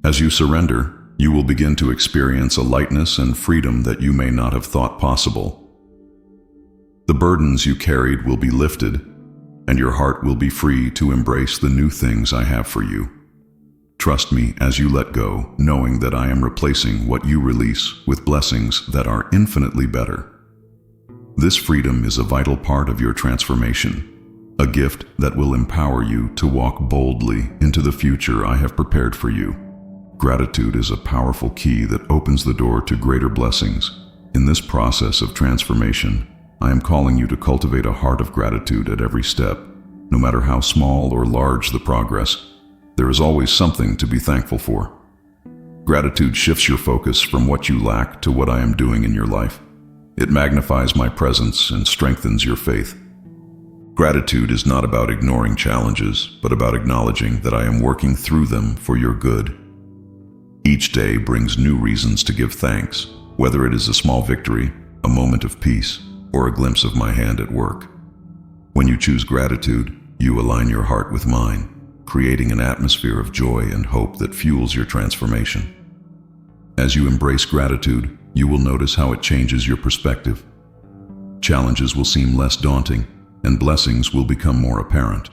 As you surrender, you will begin to experience a lightness and freedom that you may not have thought possible. The burdens you carried will be lifted, and your heart will be free to embrace the new things I have for you. Trust me as you let go, knowing that I am replacing what you release with blessings that are infinitely better. This freedom is a vital part of your transformation, a gift that will empower you to walk boldly into the future I have prepared for you. Gratitude is a powerful key that opens the door to greater blessings. In this process of transformation, I am calling you to cultivate a heart of gratitude at every step. No matter how small or large the progress, there is always something to be thankful for. Gratitude shifts your focus from what you lack to what I am doing in your life. It magnifies my presence and strengthens your faith. Gratitude is not about ignoring challenges, but about acknowledging that I am working through them for your good. Each day brings new reasons to give thanks, whether it is a small victory, a moment of peace, or a glimpse of my hand at work. When you choose gratitude, you align your heart with mine, creating an atmosphere of joy and hope that fuels your transformation. As you embrace gratitude, you will notice how it changes your perspective. Challenges will seem less daunting, and blessings will become more apparent.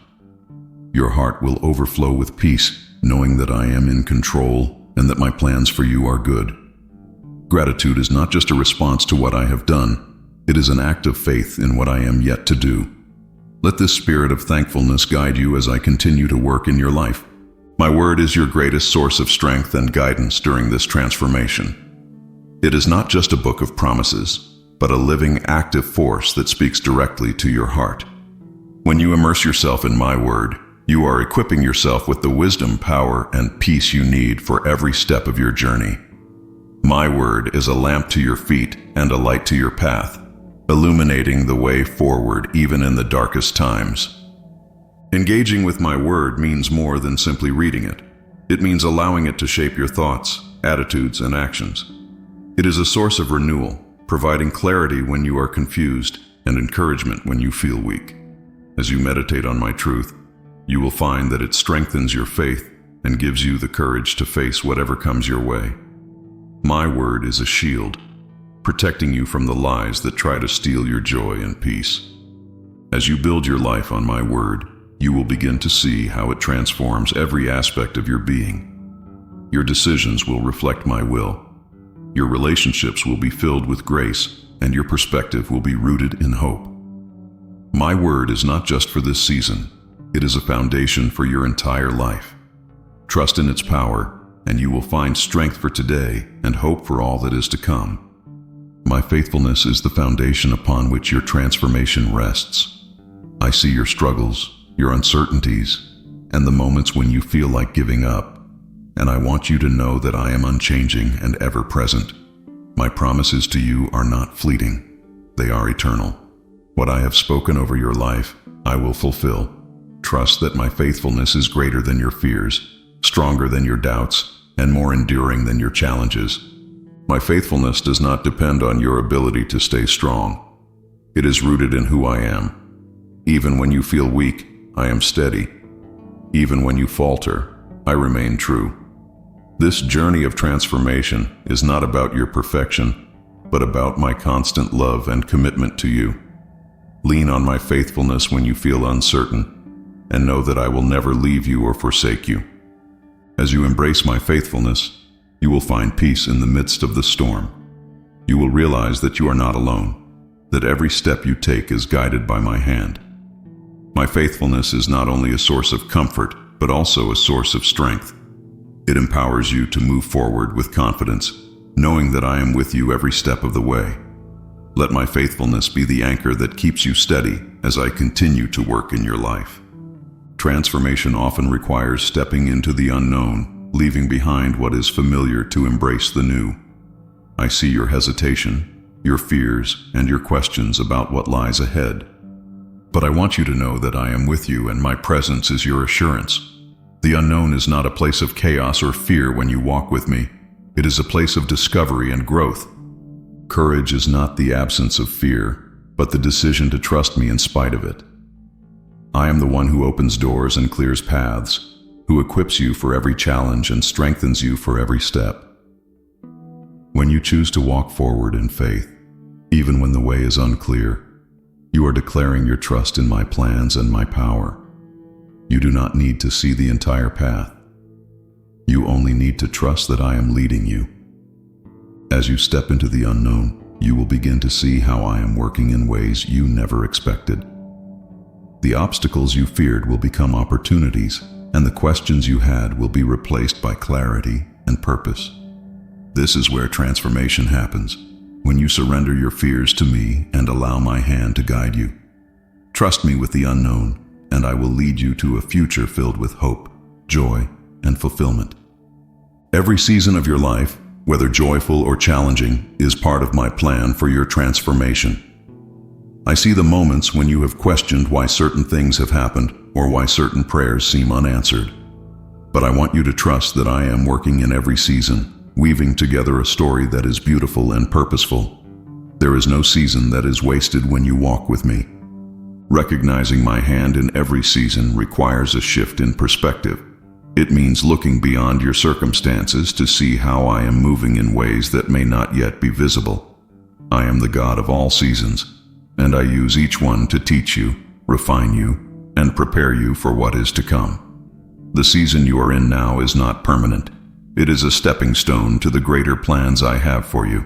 Your heart will overflow with peace, knowing that I am in control and that my plans for you are good. Gratitude is not just a response to what I have done, it is an act of faith in what I am yet to do. Let this spirit of thankfulness guide you as I continue to work in your life. My word is your greatest source of strength and guidance during this transformation. It is not just a book of promises, but a living, active force that speaks directly to your heart. When you immerse yourself in my word, you are equipping yourself with the wisdom, power, and peace you need for every step of your journey. My word is a lamp to your feet and a light to your path, illuminating the way forward even in the darkest times. Engaging with my word means more than simply reading it. It means allowing it to shape your thoughts, attitudes, and actions. It is a source of renewal, providing clarity when you are confused and encouragement when you feel weak. As you meditate on my truth, you will find that it strengthens your faith and gives you the courage to face whatever comes your way. My word is a shield, protecting you from the lies that try to steal your joy and peace. As you build your life on my word, you will begin to see how it transforms every aspect of your being. Your decisions will reflect my will. Your relationships will be filled with grace, and your perspective will be rooted in hope. My word is not just for this season. It is a foundation for your entire life. Trust in its power, and you will find strength for today and hope for all that is to come. My faithfulness is the foundation upon which your transformation rests. I see your struggles, your uncertainties, and the moments when you feel like giving up, and I want you to know that I am unchanging and ever present. My promises to you are not fleeting. They are eternal. What I have spoken over your life, I will fulfill. Trust that my faithfulness is greater than your fears, stronger than your doubts, and more enduring than your challenges. My faithfulness does not depend on your ability to stay strong. It is rooted in who I am. Even when you feel weak, I am steady. Even when you falter, I remain true. This journey of transformation is not about your perfection, but about my constant love and commitment to you. Lean on my faithfulness when you feel uncertain, and know that I will never leave you or forsake you. As you embrace my faithfulness, you will find peace in the midst of the storm. You will realize that you are not alone, that every step you take is guided by my hand. My faithfulness is not only a source of comfort, but also a source of strength. It empowers you to move forward with confidence, knowing that I am with you every step of the way. Let my faithfulness be the anchor that keeps you steady as I continue to work in your life. Transformation often requires stepping into the unknown, leaving behind what is familiar to embrace the new. I see your hesitation, your fears, and your questions about what lies ahead. But I want you to know that I am with you and my presence is your assurance. The unknown is not a place of chaos or fear when you walk with me. It is a place of discovery and growth. Courage is not the absence of fear, but the decision to trust me in spite of it. I am the one who opens doors and clears paths, who equips you for every challenge and strengthens you for every step. When you choose to walk forward in faith, even when the way is unclear, you are declaring your trust in my plans and my power. You do not need to see the entire path. You only need to trust that I am leading you. As you step into the unknown, you will begin to see how I am working in ways you never expected. The obstacles you feared will become opportunities, and the questions you had will be replaced by clarity and purpose. This is where transformation happens, when you surrender your fears to me and allow my hand to guide you. Trust me with the unknown, and I will lead you to a future filled with hope, joy, and fulfillment. Every season of your life, whether joyful or challenging, is part of my plan for your transformation. I see the moments when you have questioned why certain things have happened or why certain prayers seem unanswered. But I want you to trust that I am working in every season, weaving together a story that is beautiful and purposeful. There is no season that is wasted when you walk with me. Recognizing my hand in every season requires a shift in perspective. It means looking beyond your circumstances to see how I am moving in ways that may not yet be visible. I am the God of all seasons, and I use each one to teach you, refine you, and prepare you for what is to come. The season you are in now is not permanent. It is a stepping stone to the greater plans I have for you.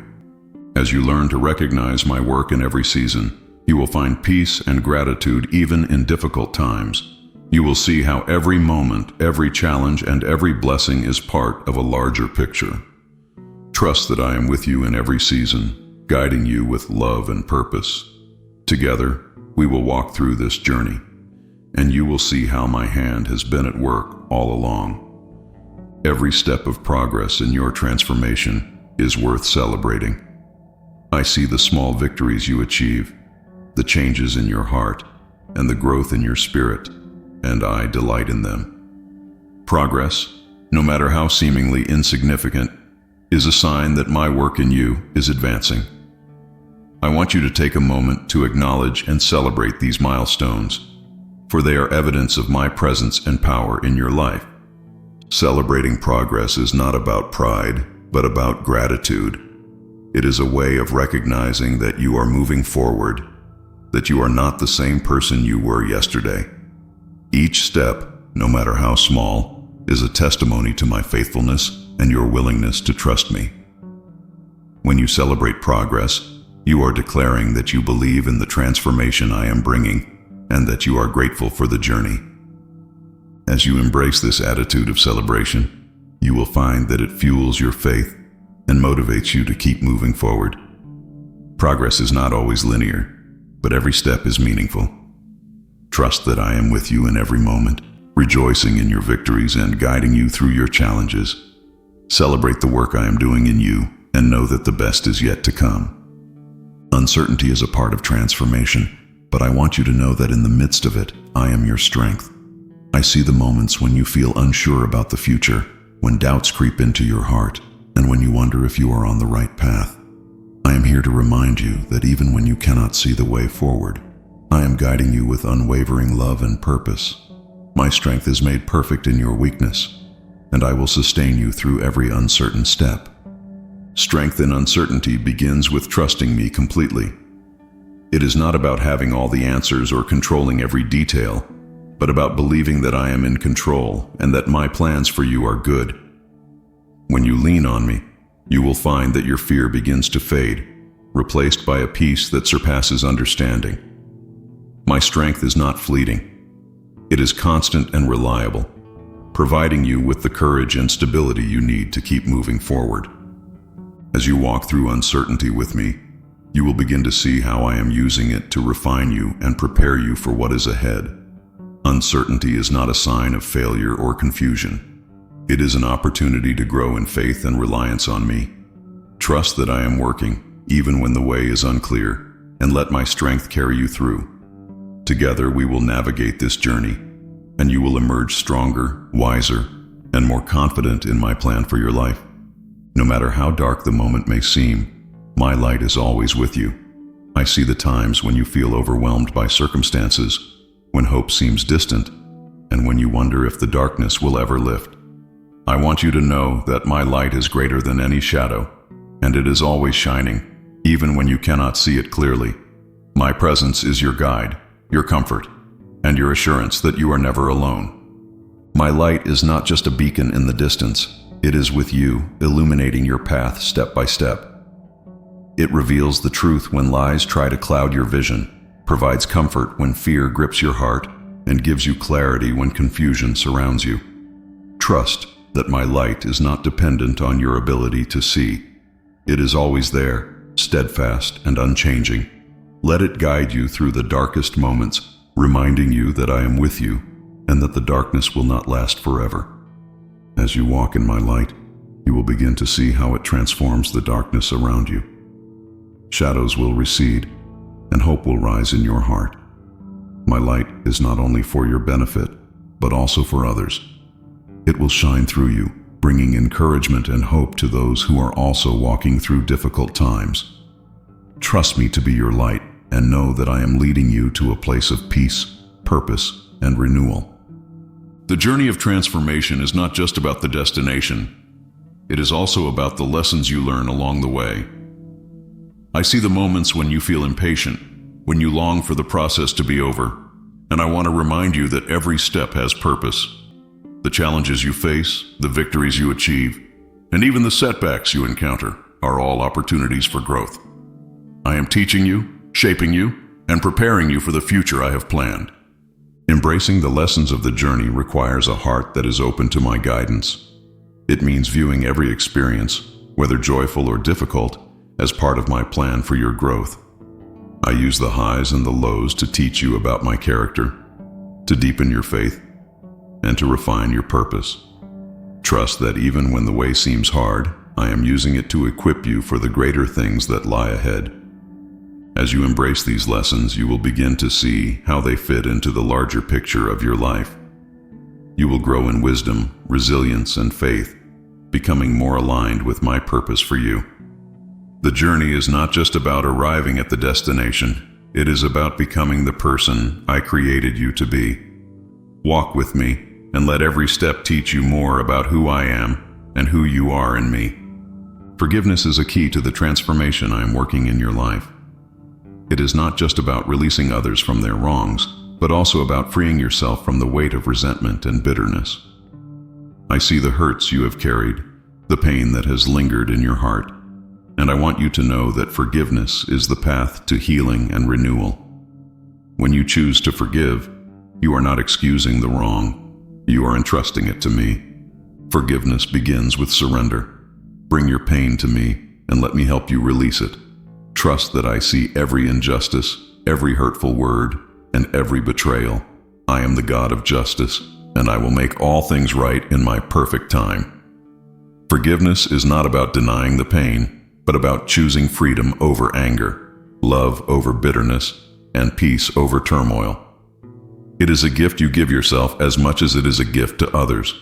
As you learn to recognize my work in every season, you will find peace and gratitude even in difficult times. You will see how every moment, every challenge, and every blessing is part of a larger picture. Trust that I am with you in every season, guiding you with love and purpose. Together, we will walk through this journey, and you will see how my hand has been at work all along. Every step of progress in your transformation is worth celebrating. I see the small victories you achieve, the changes in your heart, and the growth in your spirit, and I delight in them. Progress, no matter how seemingly insignificant, is a sign that my work in you is advancing. I want you to take a moment to acknowledge and celebrate these milestones, for they are evidence of my presence and power in your life. Celebrating progress is not about pride, but about gratitude. It is a way of recognizing that you are moving forward, that you are not the same person you were yesterday. Each step, no matter how small, is a testimony to my faithfulness and your willingness to trust me. When you celebrate progress, you are declaring that you believe in the transformation I am bringing and that you are grateful for the journey. As you embrace this attitude of celebration, you will find that it fuels your faith and motivates you to keep moving forward. Progress is not always linear, but every step is meaningful. Trust that I am with you in every moment, rejoicing in your victories and guiding you through your challenges. Celebrate the work I am doing in you and know that the best is yet to come. Uncertainty is a part of transformation, but I want you to know that in the midst of it, I am your strength. I see the moments when you feel unsure about the future, when doubts creep into your heart, and when you wonder if you are on the right path. I am here to remind you that even when you cannot see the way forward, I am guiding you with unwavering love and purpose. My strength is made perfect in your weakness, and I will sustain you through every uncertain step. Strength in uncertainty begins with trusting me completely. It is not about having all the answers or controlling every detail, but about believing that I am in control and that my plans for you are good. When you lean on me, you will find that your fear begins to fade, replaced by a peace that surpasses understanding. My strength is not fleeting. It is constant and reliable, providing you with the courage and stability you need to keep moving forward. As you walk through uncertainty with me, you will begin to see how I am using it to refine you and prepare you for what is ahead. Uncertainty is not a sign of failure or confusion. It is an opportunity to grow in faith and reliance on me. Trust that I am working, even when the way is unclear, and let my strength carry you through. Together we will navigate this journey, and you will emerge stronger, wiser, and more confident in my plan for your life. No matter how dark the moment may seem, my light is always with you. I see the times when you feel overwhelmed by circumstances, when hope seems distant, and when you wonder if the darkness will ever lift. I want you to know that my light is greater than any shadow, and it is always shining, even when you cannot see it clearly. My presence is your guide, your comfort, and your assurance that you are never alone. My light is not just a beacon in the distance, it is with you, illuminating your path step by step. It reveals the truth when lies try to cloud your vision, provides comfort when fear grips your heart, and gives you clarity when confusion surrounds you. Trust that my light is not dependent on your ability to see. It is always there, steadfast and unchanging. Let it guide you through the darkest moments, reminding you that I am with you and that the darkness will not last forever. As you walk in my light, you will begin to see how it transforms the darkness around you. Shadows will recede, and hope will rise in your heart. My light is not only for your benefit, but also for others. It will shine through you, bringing encouragement and hope to those who are also walking through difficult times. Trust me to be your light, and know that I am leading you to a place of peace, purpose, and renewal. The journey of transformation is not just about the destination. It is also about the lessons you learn along the way. I see the moments when you feel impatient, when you long for the process to be over, and I want to remind you that every step has purpose. The challenges you face, the victories you achieve, and even the setbacks you encounter are all opportunities for growth. I am teaching you, shaping you, and preparing you for the future I have planned. Embracing the lessons of the journey requires a heart that is open to my guidance. It means viewing every experience, whether joyful or difficult, as part of my plan for your growth. I use the highs and the lows to teach you about my character, to deepen your faith, and to refine your purpose. Trust that even when the way seems hard, I am using it to equip you for the greater things that lie ahead. As you embrace these lessons, you will begin to see how they fit into the larger picture of your life. You will grow in wisdom, resilience, and faith, becoming more aligned with my purpose for you. The journey is not just about arriving at the destination. It is about becoming the person I created you to be. Walk with me and let every step teach you more about who I am and who you are in me. Forgiveness is a key to the transformation I am working in your life. It is not just about releasing others from their wrongs, but also about freeing yourself from the weight of resentment and bitterness. I see the hurts you have carried, the pain that has lingered in your heart, and I want you to know that forgiveness is the path to healing and renewal. When you choose to forgive, you are not excusing the wrong. You are entrusting it to me. Forgiveness begins with surrender. Bring your pain to me and let me help you release it. Trust that I see every injustice, every hurtful word, and every betrayal. I am the God of justice, and I will make all things right in my perfect time. Forgiveness is not about denying the pain, but about choosing freedom over anger, love over bitterness, and peace over turmoil. It is a gift you give yourself as much as it is a gift to others.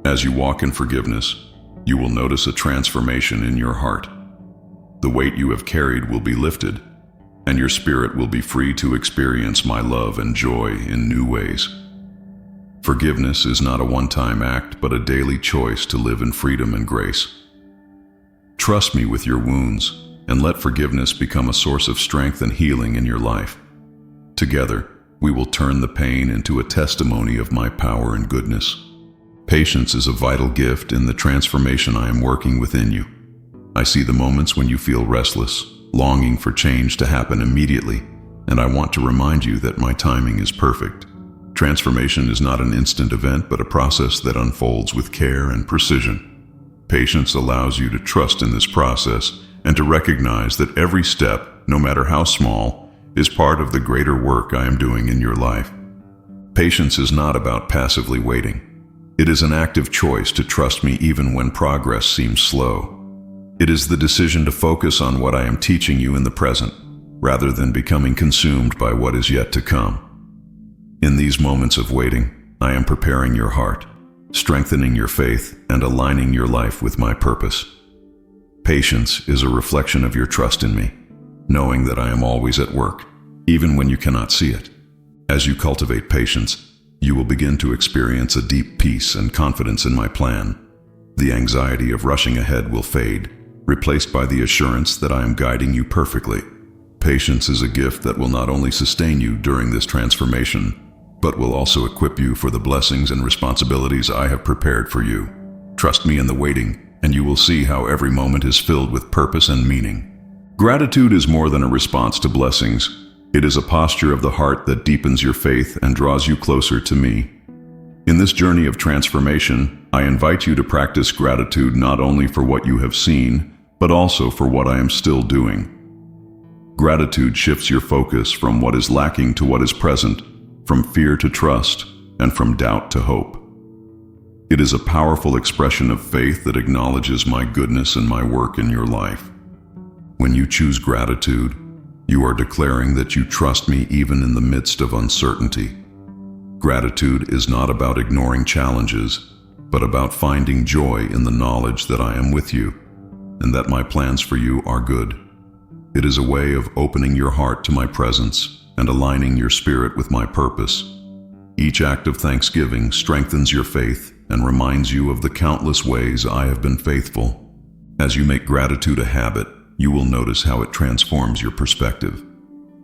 As you walk in forgiveness, you will notice a transformation in your heart. The weight you have carried will be lifted, and your spirit will be free to experience my love and joy in new ways. Forgiveness is not a one-time act, but a daily choice to live in freedom and grace. Trust me with your wounds, and let forgiveness become a source of strength and healing in your life. Together, we will turn the pain into a testimony of my power and goodness. Patience is a vital gift in the transformation I am working within you. I see the moments when you feel restless, longing for change to happen immediately, and I want to remind you that my timing is perfect. Transformation is not an instant event, but a process that unfolds with care and precision. Patience allows you to trust in this process and to recognize that every step, no matter how small, is part of the greater work I am doing in your life. Patience is not about passively waiting. It is an active choice to trust me even when progress seems slow. It is the decision to focus on what I am teaching you in the present, rather than becoming consumed by what is yet to come. In these moments of waiting, I am preparing your heart, strengthening your faith, and aligning your life with my purpose. Patience is a reflection of your trust in me, knowing that I am always at work, even when you cannot see it. As you cultivate patience, you will begin to experience a deep peace and confidence in my plan. The anxiety of rushing ahead will fade, replaced by the assurance that I am guiding you perfectly. Patience is a gift that will not only sustain you during this transformation, but will also equip you for the blessings and responsibilities I have prepared for you. Trust me in the waiting, and you will see how every moment is filled with purpose and meaning. Gratitude is more than a response to blessings. It is a posture of the heart that deepens your faith and draws you closer to me. In this journey of transformation, I invite you to practice gratitude not only for what you have seen, but also for what I am still doing. Gratitude shifts your focus from what is lacking to what is present, from fear to trust, and from doubt to hope. It is a powerful expression of faith that acknowledges my goodness and my work in your life. When you choose gratitude, you are declaring that you trust me even in the midst of uncertainty. Gratitude is not about ignoring challenges, but about finding joy in the knowledge that I am with you, and that my plans for you are good. It is a way of opening your heart to my presence and aligning your spirit with my purpose. Each act of thanksgiving strengthens your faith and reminds you of the countless ways I have been faithful. As you make gratitude a habit, you will notice how it transforms your perspective.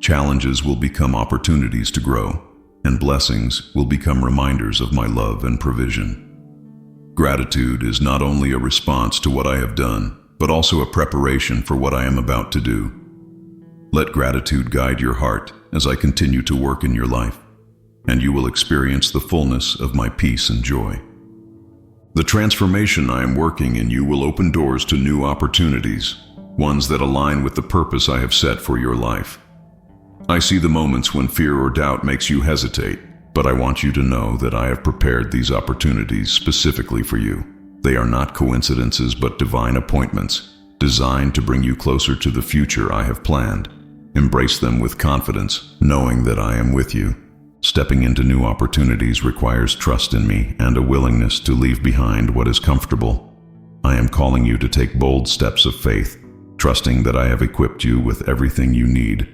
Challenges will become opportunities to grow, and blessings will become reminders of my love and provision. Gratitude is not only a response to what I have done, but also a preparation for what I am about to do. Let gratitude guide your heart as I continue to work in your life, and you will experience the fullness of my peace and joy. The transformation I am working in you will open doors to new opportunities, ones that align with the purpose I have set for your life. I see the moments when fear or doubt makes you hesitate, but I want you to know that I have prepared these opportunities specifically for you. They are not coincidences but divine appointments, designed to bring you closer to the future I have planned. Embrace them with confidence, knowing that I am with you. Stepping into new opportunities requires trust in me and a willingness to leave behind what is comfortable. I am calling you to take bold steps of faith, trusting that I have equipped you with everything you need.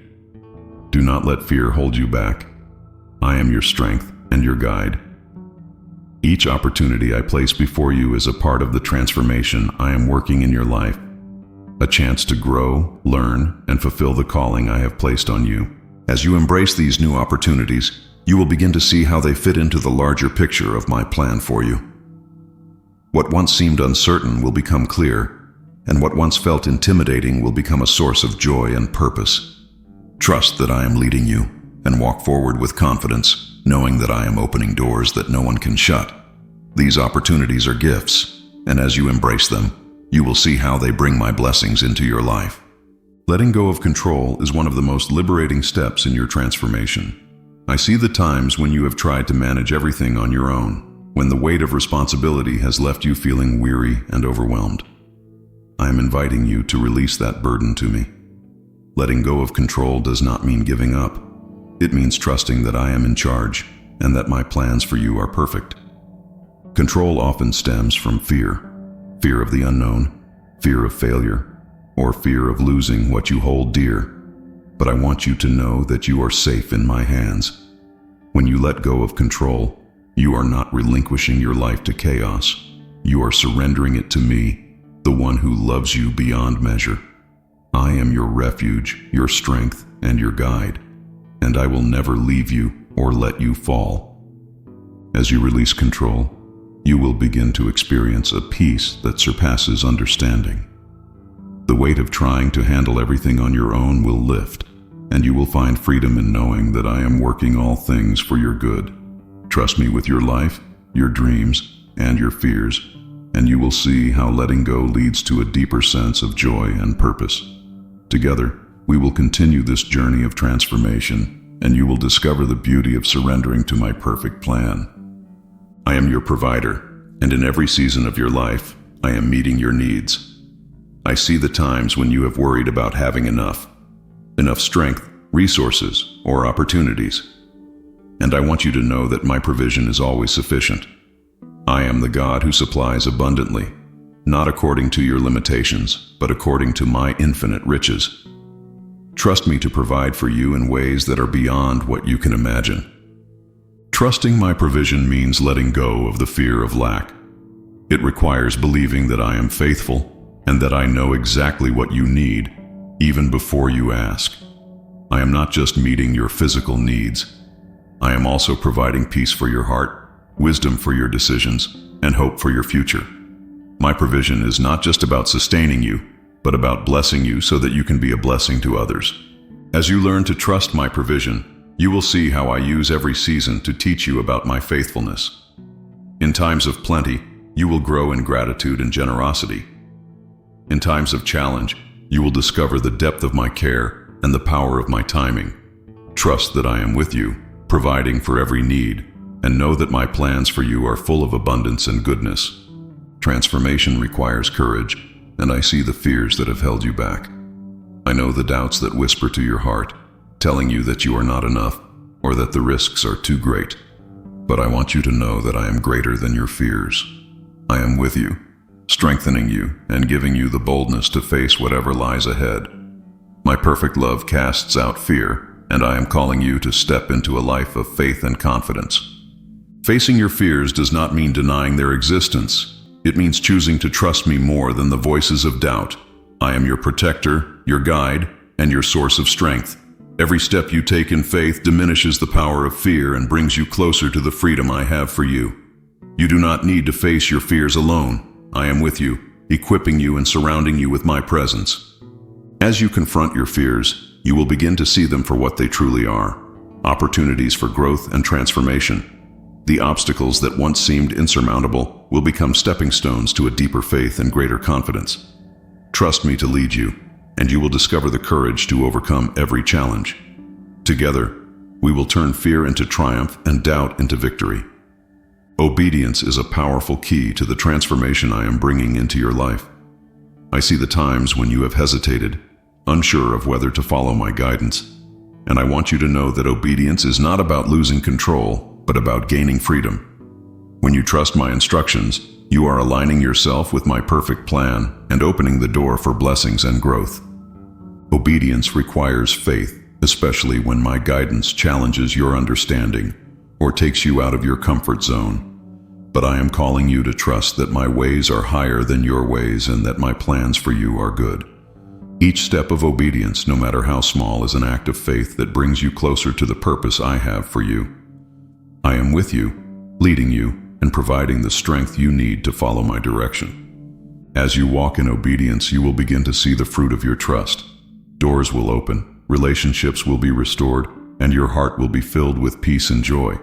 Do not let fear hold you back. I am your strength and your guide. Each opportunity I place before you is a part of the transformation I am working in your life. A chance to grow, learn, and fulfill the calling I have placed on you. As you embrace these new opportunities, you will begin to see how they fit into the larger picture of my plan for you. What once seemed uncertain will become clear, and what once felt intimidating will become a source of joy and purpose. Trust that I am leading you, and walk forward with confidence, knowing that I am opening doors that no one can shut. These opportunities are gifts, and as you embrace them, you will see how they bring my blessings into your life. Letting go of control is one of the most liberating steps in your transformation. I see the times when you have tried to manage everything on your own, when the weight of responsibility has left you feeling weary and overwhelmed. I am inviting you to release that burden to me. Letting go of control does not mean giving up. It means trusting that I am in charge and that my plans for you are perfect. Control often stems from fear. Fear of the unknown, fear of failure, or fear of losing what you hold dear. But I want you to know that you are safe in my hands. When you let go of control, you are not relinquishing your life to chaos. You are surrendering it to me, the one who loves you beyond measure. I am your refuge, your strength, and your guide, and I will never leave you or let you fall. As you release control, you will begin to experience a peace that surpasses understanding. The weight of trying to handle everything on your own will lift, and you will find freedom in knowing that I am working all things for your good. Trust me with your life, your dreams, and your fears, and you will see how letting go leads to a deeper sense of joy and purpose. Together, we will continue this journey of transformation, and you will discover the beauty of surrendering to my perfect plan. I am your provider, and in every season of your life, I am meeting your needs. I see the times when you have worried about having enough strength, resources, or opportunities. And I want you to know that my provision is always sufficient. I am the God who supplies abundantly, not according to your limitations, but according to my infinite riches. Trust me to provide for you in ways that are beyond what you can imagine. Trusting my provision means letting go of the fear of lack. It requires believing that I am faithful and that I know exactly what you need, even before you ask. I am not just meeting your physical needs. I am also providing peace for your heart, wisdom for your decisions, and hope for your future. My provision is not just about sustaining you, but about blessing you so that you can be a blessing to others. As you learn to trust my provision, you will see how I use every season to teach you about my faithfulness. In times of plenty, you will grow in gratitude and generosity. In times of challenge, you will discover the depth of my care and the power of my timing. Trust that I am with you, providing for every need, and know that my plans for you are full of abundance and goodness. Transformation requires courage, and I see the fears that have held you back. I know the doubts that whisper to your heart, telling you that you are not enough or that the risks are too great. But I want you to know that I am greater than your fears. I am with you, strengthening you and giving you the boldness to face whatever lies ahead. My perfect love casts out fear, and I am calling you to step into a life of faith and confidence. Facing your fears does not mean denying their existence. It means choosing to trust me more than the voices of doubt. I am your protector, your guide, and your source of strength. Every step you take in faith diminishes the power of fear and brings you closer to the freedom I have for you. You do not need to face your fears alone. I am with you, equipping you and surrounding you with my presence. As you confront your fears, you will begin to see them for what they truly are: opportunities for growth and transformation. The obstacles that once seemed insurmountable will become stepping stones to a deeper faith and greater confidence. Trust me to lead you, and you will discover the courage to overcome every challenge. Together, we will turn fear into triumph and doubt into victory. Obedience is a powerful key to the transformation I am bringing into your life. I see the times when you have hesitated, unsure of whether to follow my guidance, and I want you to know that obedience is not about losing control, but about gaining freedom. When you trust my instructions, you are aligning yourself with my perfect plan and opening the door for blessings and growth. Obedience requires faith, especially when my guidance challenges your understanding or takes you out of your comfort zone. But I am calling you to trust that my ways are higher than your ways and that my plans for you are good. Each step of obedience, no matter how small, is an act of faith that brings you closer to the purpose I have for you. I am with you, leading you, and providing the strength you need to follow my direction. As you walk in obedience, you will begin to see the fruit of your trust. Doors will open, relationships will be restored, and your heart will be filled with peace and joy.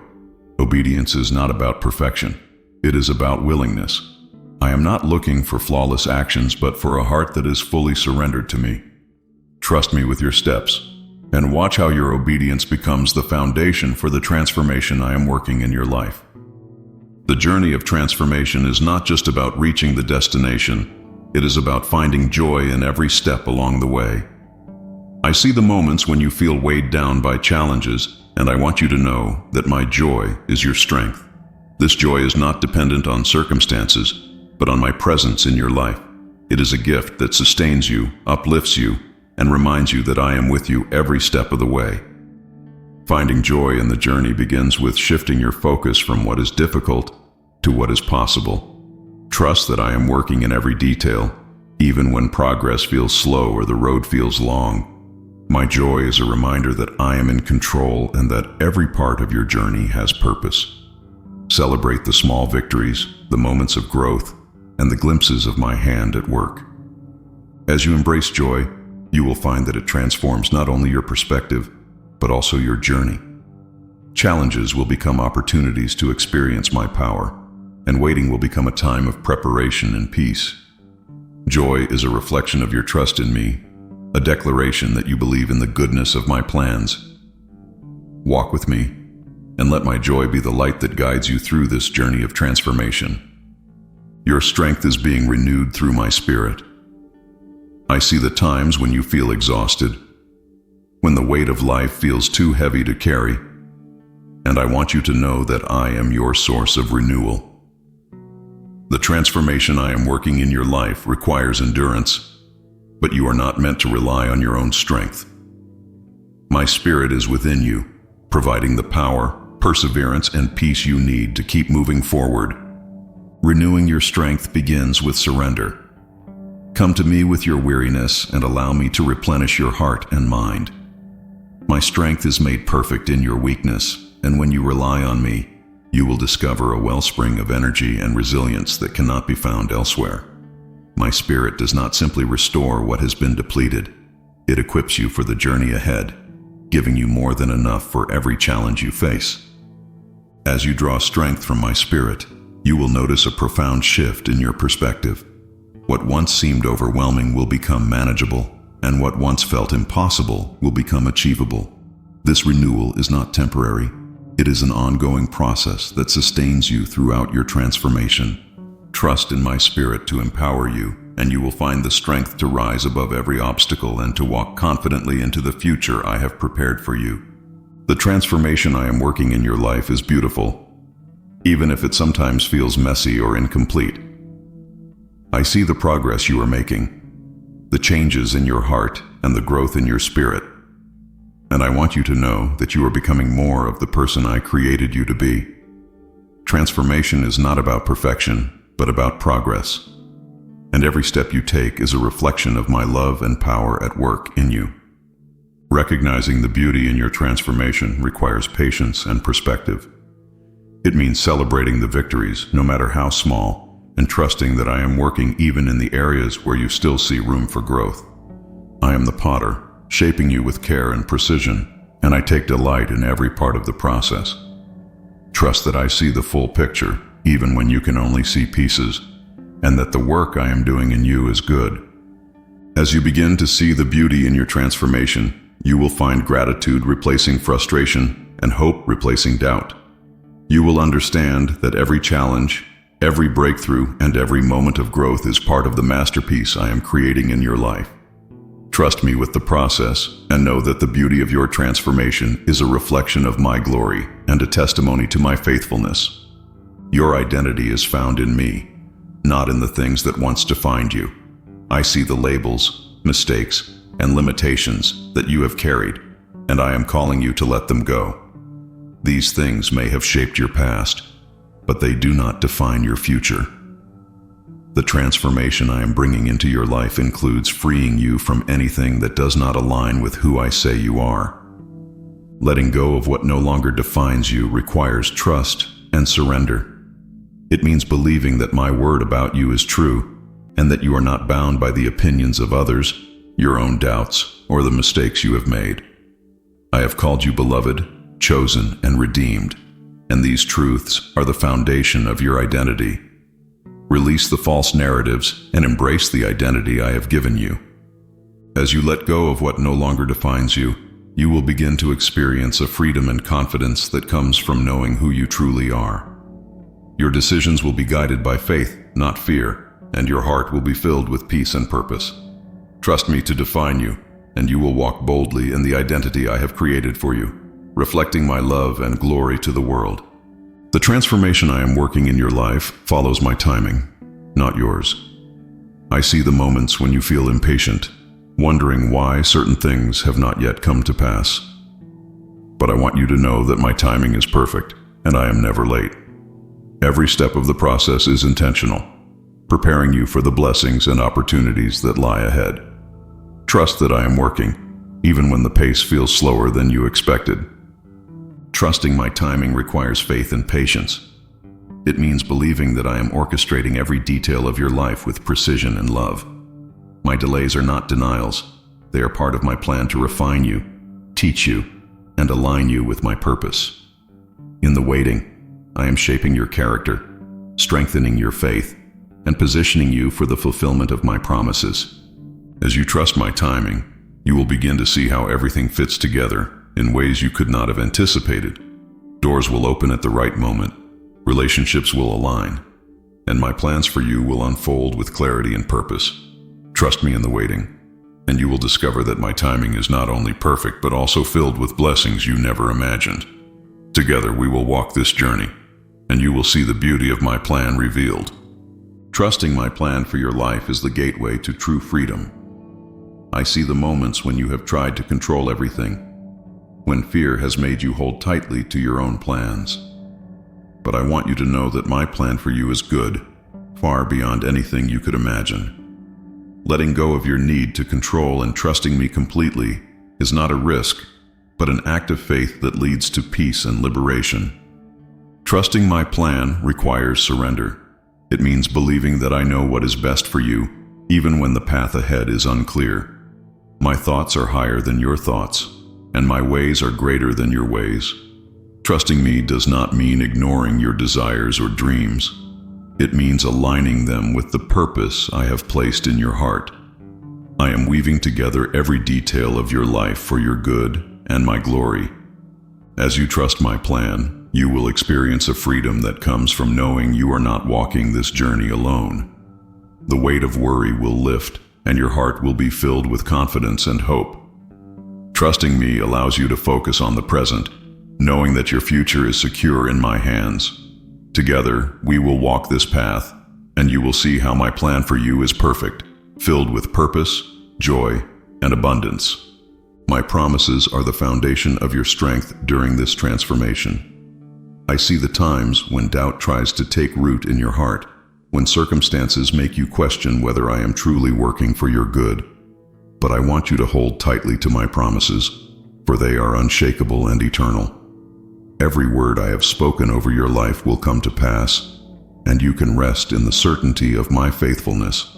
Obedience is not about perfection. It is about willingness. I am not looking for flawless actions, but for a heart that is fully surrendered to me. Trust me with your steps, and watch how your obedience becomes the foundation for the transformation I am working in your life. The journey of transformation is not just about reaching the destination, it is about finding joy in every step along the way. I see the moments when you feel weighed down by challenges, and I want you to know that my joy is your strength. This joy is not dependent on circumstances, but on my presence in your life. It is a gift that sustains you, uplifts you, and reminds you that I am with you every step of the way. Finding joy in the journey begins with shifting your focus from what is difficult to what is possible. Trust that I am working in every detail, even when progress feels slow or the road feels long. My joy is a reminder that I am in control and that every part of your journey has purpose. Celebrate the small victories, the moments of growth, and the glimpses of my hand at work. As you embrace joy, you will find that it transforms not only your perspective, but also your journey. Challenges will become opportunities to experience my power, and waiting will become a time of preparation and peace. Joy is a reflection of your trust in me, a declaration that you believe in the goodness of my plans. Walk with me, and let my joy be the light that guides you through this journey of transformation. Your strength is being renewed through my spirit. I see the times when you feel exhausted, when the weight of life feels too heavy to carry, and I want you to know that I am your source of renewal. The transformation I am working in your life requires endurance, but you are not meant to rely on your own strength. My spirit is within you, providing the power, perseverance, and peace you need to keep moving forward. Renewing your strength begins with surrender. Come to me with your weariness and allow me to replenish your heart and mind. My strength is made perfect in your weakness, and when you rely on me, you will discover a wellspring of energy and resilience that cannot be found elsewhere. My spirit does not simply restore what has been depleted. It equips you for the journey ahead, giving you more than enough for every challenge you face. As you draw strength from my spirit, you will notice a profound shift in your perspective. What once seemed overwhelming will become manageable, and what once felt impossible will become achievable. This renewal is not temporary. It is an ongoing process that sustains you throughout your transformation. Trust in my spirit to empower you, and you will find the strength to rise above every obstacle and to walk confidently into the future I have prepared for you. The transformation I am working in your life is beautiful, even if it sometimes feels messy or incomplete. I see the progress you are making, the changes in your heart, and the growth in your spirit. And I want you to know that you are becoming more of the person I created you to be. Transformation is not about perfection, but about progress. And every step you take is a reflection of my love and power at work in you. Recognizing the beauty in your transformation requires patience and perspective. It means celebrating the victories, no matter how small, and trusting that I am working even in the areas where you still see room for growth. I am the potter, shaping you with care and precision, and I take delight in every part of the process. Trust that I see the full picture, even when you can only see pieces, and that the work I am doing in you is good. As you begin to see the beauty in your transformation, you will find gratitude replacing frustration and hope replacing doubt. You will understand that every challenge, every breakthrough, and every moment of growth is part of the masterpiece I am creating in your life. Trust me with the process, and know that the beauty of your transformation is a reflection of my glory and a testimony to my faithfulness. Your identity is found in me, not in the things that once defined you. I see the labels, mistakes, and limitations that you have carried, and I am calling you to let them go. These things may have shaped your past, but they do not define your future. The transformation I am bringing into your life includes freeing you from anything that does not align with who I say you are. Letting go of what no longer defines you requires trust and surrender. It means believing that my word about you is true, and that you are not bound by the opinions of others, your own doubts, or the mistakes you have made. I have called you beloved, chosen, and redeemed, and these truths are the foundation of your identity. Release the false narratives and embrace the identity I have given you. As you let go of what no longer defines you, you will begin to experience a freedom and confidence that comes from knowing who you truly are. Your decisions will be guided by faith, not fear, and your heart will be filled with peace and purpose. Trust me to define you, and you will walk boldly in the identity I have created for you, reflecting my love and glory to the world. The transformation I am working in your life follows my timing, not yours. I see the moments when you feel impatient, wondering why certain things have not yet come to pass. But I want you to know that my timing is perfect, and I am never late. Every step of the process is intentional, preparing you for the blessings and opportunities that lie ahead. Trust that I am working, even when the pace feels slower than you expected. Trusting my timing requires faith and patience. It means believing that I am orchestrating every detail of your life with precision and love. My delays are not denials. They are part of my plan to refine you, teach you, and align you with my purpose. In the waiting, I am shaping your character, strengthening your faith, and positioning you for the fulfillment of my promises. As you trust my timing, you will begin to see how everything fits together in ways you could not have anticipated. Doors will open at the right moment, relationships will align, and my plans for you will unfold with clarity and purpose. Trust me in the waiting, and you will discover that my timing is not only perfect but also filled with blessings you never imagined. Together we will walk this journey, and you will see the beauty of my plan revealed. Trusting my plan for your life is the gateway to true freedom. I see the moments when you have tried to control everything, when fear has made you hold tightly to your own plans. But I want you to know that my plan for you is good, far beyond anything you could imagine. Letting go of your need to control and trusting me completely is not a risk, but an act of faith that leads to peace and liberation. Trusting my plan requires surrender. It means believing that I know what is best for you, even when the path ahead is unclear. My thoughts are higher than your thoughts, and my ways are greater than your ways. Trusting me does not mean ignoring your desires or dreams. It means aligning them with the purpose I have placed in your heart. I am weaving together every detail of your life for your good and my glory. As you trust my plan, you will experience a freedom that comes from knowing you are not walking this journey alone. The weight of worry will lift, and your heart will be filled with confidence and hope. Trusting me allows you to focus on the present, knowing that your future is secure in my hands. Together, we will walk this path, and you will see how my plan for you is perfect, filled with purpose, joy, and abundance. My promises are the foundation of your strength during this transformation. I see the times when doubt tries to take root in your heart, when circumstances make you question whether I am truly working for your good. But I want you to hold tightly to my promises, for they are unshakable and eternal. Every word I have spoken over your life will come to pass, and you can rest in the certainty of my faithfulness.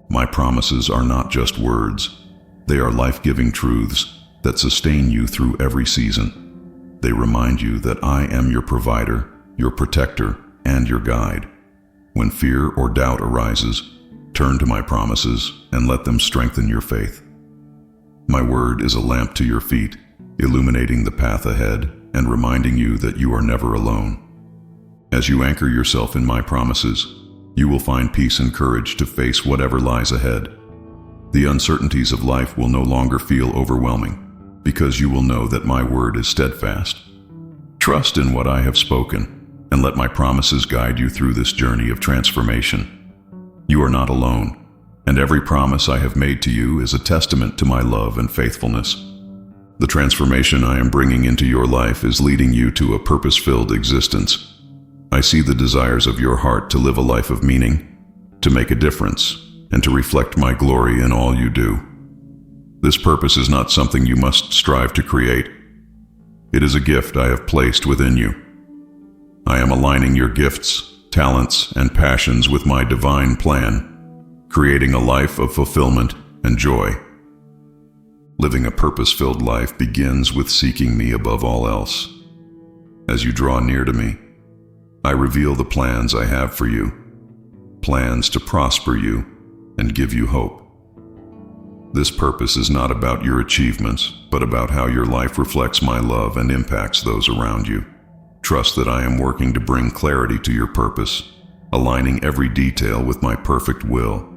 My promises are not just words. They are life-giving truths that sustain you through every season. They remind you that I am your provider, your protector, and your guide. When fear or doubt arises, turn to my promises and let them strengthen your faith. My word is a lamp to your feet, illuminating the path ahead and reminding you that you are never alone. As you anchor yourself in my promises, you will find peace and courage to face whatever lies ahead. The uncertainties of life will no longer feel overwhelming, because you will know that my word is steadfast. Trust in what I have spoken, and let my promises guide you through this journey of transformation. You are not alone, and every promise I have made to you is a testament to my love and faithfulness. The transformation I am bringing into your life is leading you to a purpose-filled existence. I see the desires of your heart to live a life of meaning, to make a difference, and to reflect my glory in all you do. This purpose is not something you must strive to create. It is a gift I have placed within you. I am aligning your gifts, talents, and passions with my divine plan, creating a life of fulfillment and joy. Living a purpose-filled life begins with seeking me above all else. As you draw near to me, I reveal the plans I have for you, plans to prosper you and give you hope. This purpose is not about your achievements, but about how your life reflects my love and impacts those around you. Trust that I am working to bring clarity to your purpose, aligning every detail with my perfect will.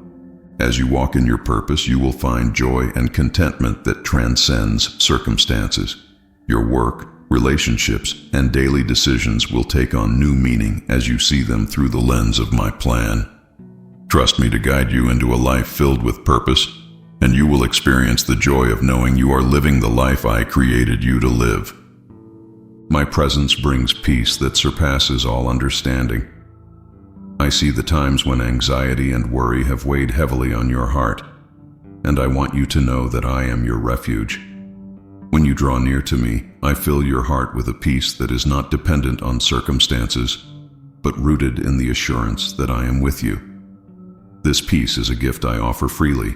As you walk in your purpose, you will find joy and contentment that transcends circumstances. Your work, relationships, and daily decisions will take on new meaning as you see them through the lens of my plan. Trust me to guide you into a life filled with purpose, and you will experience the joy of knowing you are living the life I created you to live. My presence brings peace that surpasses all understanding. I see the times when anxiety and worry have weighed heavily on your heart, and I want you to know that I am your refuge. When you draw near to me, I fill your heart with a peace that is not dependent on circumstances, but rooted in the assurance that I am with you. This peace is a gift I offer freely,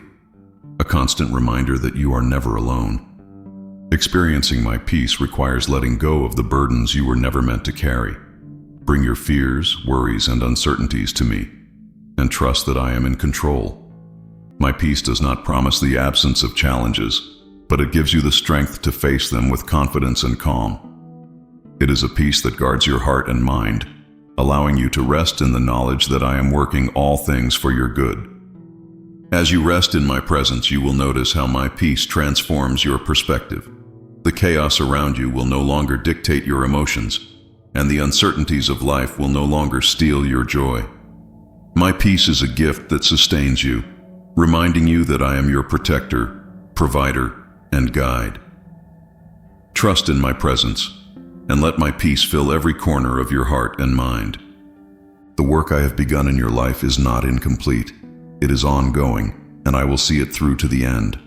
a constant reminder that you are never alone. Experiencing my peace requires letting go of the burdens you were never meant to carry. Bring your fears, worries, and uncertainties to me, and trust that I am in control. My peace does not promise the absence of challenges, but it gives you the strength to face them with confidence and calm. It is a peace that guards your heart and mind, allowing you to rest in the knowledge that I am working all things for your good. As you rest in my presence, you will notice how my peace transforms your perspective. The chaos around you will no longer dictate your emotions, and the uncertainties of life will no longer steal your joy. My peace is a gift that sustains you, reminding you that I am your protector, provider, and guide. Trust in my presence, and let my peace fill every corner of your heart and mind. The work I have begun in your life is not incomplete. It is ongoing, and I will see it through to the end.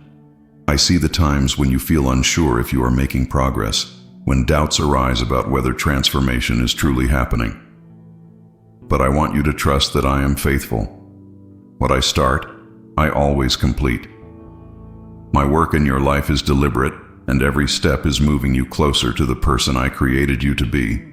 I see the times when you feel unsure if you are making progress, when doubts arise about whether transformation is truly happening. But I want you to trust that I am faithful. What I start, I always complete. My work in your life is deliberate, and every step is moving you closer to the person I created you to be.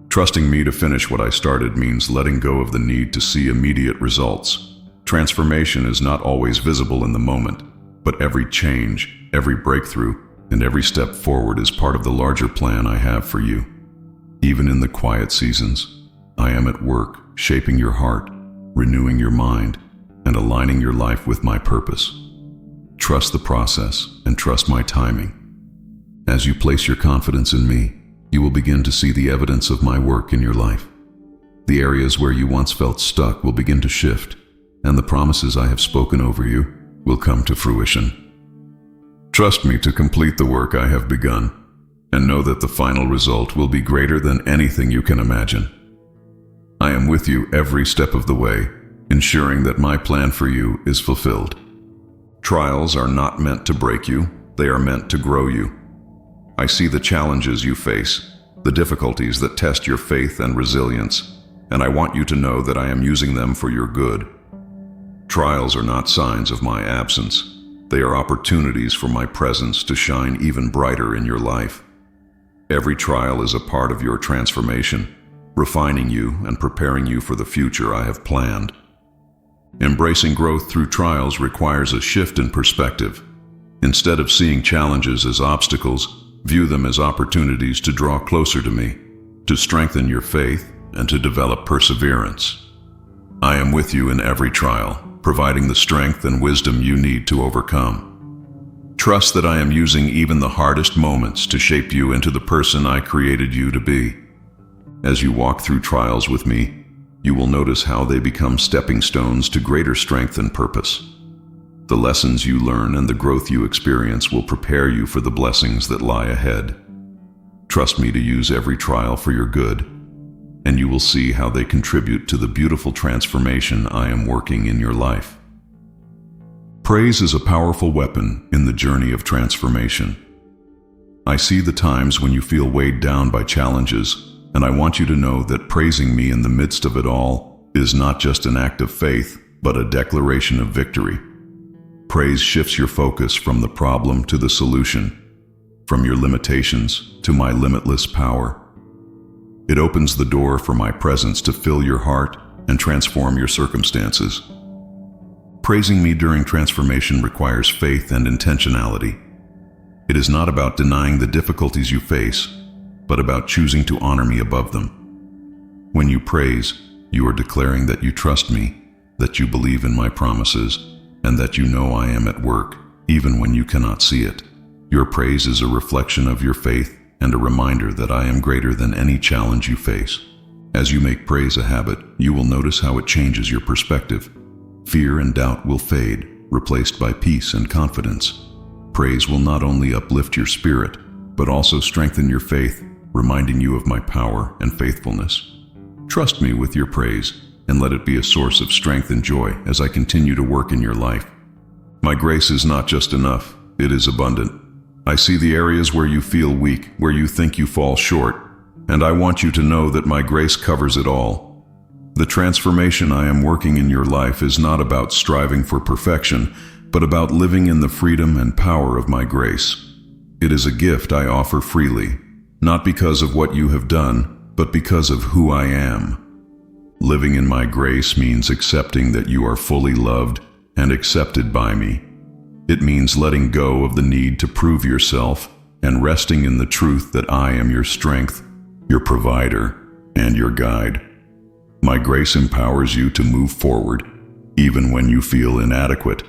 Trusting me to finish what I started means letting go of the need to see immediate results. Transformation is not always visible in the moment, but every change, every breakthrough, and every step forward is part of the larger plan I have for you. Even in the quiet seasons, I am at work, shaping your heart, renewing your mind, and aligning your life with my purpose. Trust the process and trust my timing. As you place your confidence in me, you will begin to see the evidence of my work in your life. The areas where you once felt stuck will begin to shift, and the promises I have spoken over you will come to fruition. Trust me to complete the work I have begun, and know that the final result will be greater than anything you can imagine. I am with you every step of the way, ensuring that my plan for you is fulfilled. Trials are not meant to break you, they are meant to grow you. I see the challenges you face, the difficulties that test your faith and resilience, and I want you to know that I am using them for your good. Trials are not signs of my absence. They are opportunities for my presence to shine even brighter in your life. Every trial is a part of your transformation, refining you and preparing you for the future I have planned. Embracing growth through trials requires a shift in perspective. Instead of seeing challenges as obstacles, view them as opportunities to draw closer to me, to strengthen your faith, and to develop perseverance. I am with you in every trial, providing the strength and wisdom you need to overcome. Trust that I am using even the hardest moments to shape you into the person I created you to be. As you walk through trials with me, you will notice how they become stepping stones to greater strength and purpose. The lessons you learn and the growth you experience will prepare you for the blessings that lie ahead. Trust me to use every trial for your good, and you will see how they contribute to the beautiful transformation I am working in your life. Praise is a powerful weapon in the journey of transformation. I see the times when you feel weighed down by challenges, and I want you to know that praising me in the midst of it all is not just an act of faith, but a declaration of victory. Praise shifts your focus from the problem to the solution, from your limitations to my limitless power. It opens the door for my presence to fill your heart and transform your circumstances. Praising me during transformation requires faith and intentionality. It is not about denying the difficulties you face, but about choosing to honor me above them. When you praise, you are declaring that you trust me, that you believe in my promises, and that you know I am at work, even when you cannot see it. Your praise is a reflection of your faith and a reminder that I am greater than any challenge you face. As you make praise a habit, you will notice how it changes your perspective. Fear and doubt will fade, replaced by peace and confidence. Praise will not only uplift your spirit, but also strengthen your faith, reminding you of my power and faithfulness. Trust me with your praise, and let it be a source of strength and joy as I continue to work in your life. My grace is not just enough, it is abundant. I see the areas where you feel weak, where you think you fall short, and I want you to know that my grace covers it all. The transformation I am working in your life is not about striving for perfection, but about living in the freedom and power of my grace. It is a gift I offer freely, not because of what you have done, but because of who I am. Living in my grace means accepting that you are fully loved and accepted by me. It means letting go of the need to prove yourself and resting in the truth that I am your strength, your provider, and your guide. My grace empowers you to move forward, even when you feel inadequate,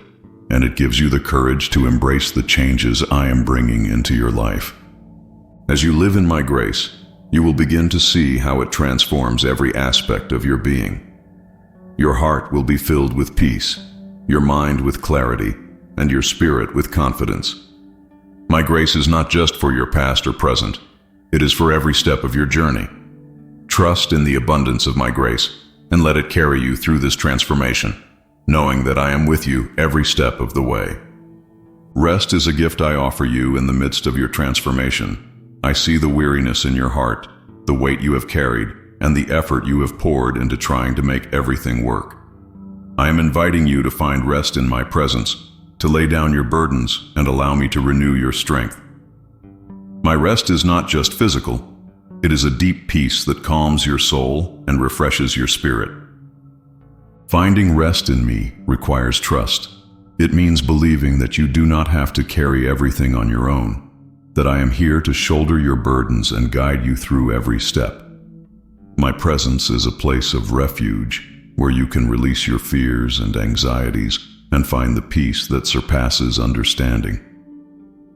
and it gives you the courage to embrace the changes I am bringing into your life. As you live in my grace, you will begin to see how it transforms every aspect of your being. Your heart will be filled with peace, your mind with clarity, and your spirit with confidence. My grace is not just for your past or present, it is for every step of your journey. Trust in the abundance of my grace and let it carry you through this transformation, knowing that I am with you every step of the way. Rest is a gift I offer you in the midst of your transformation. I see the weariness in your heart, the weight you have carried, and the effort you have poured into trying to make everything work. I am inviting you to find rest in my presence, to lay down your burdens and allow me to renew your strength. My rest is not just physical. It is a deep peace that calms your soul and refreshes your spirit. Finding rest in me requires trust. It means believing that you do not have to carry everything on your own, that I am here to shoulder your burdens and guide you through every step. My presence is a place of refuge where you can release your fears and anxieties and find the peace that surpasses understanding.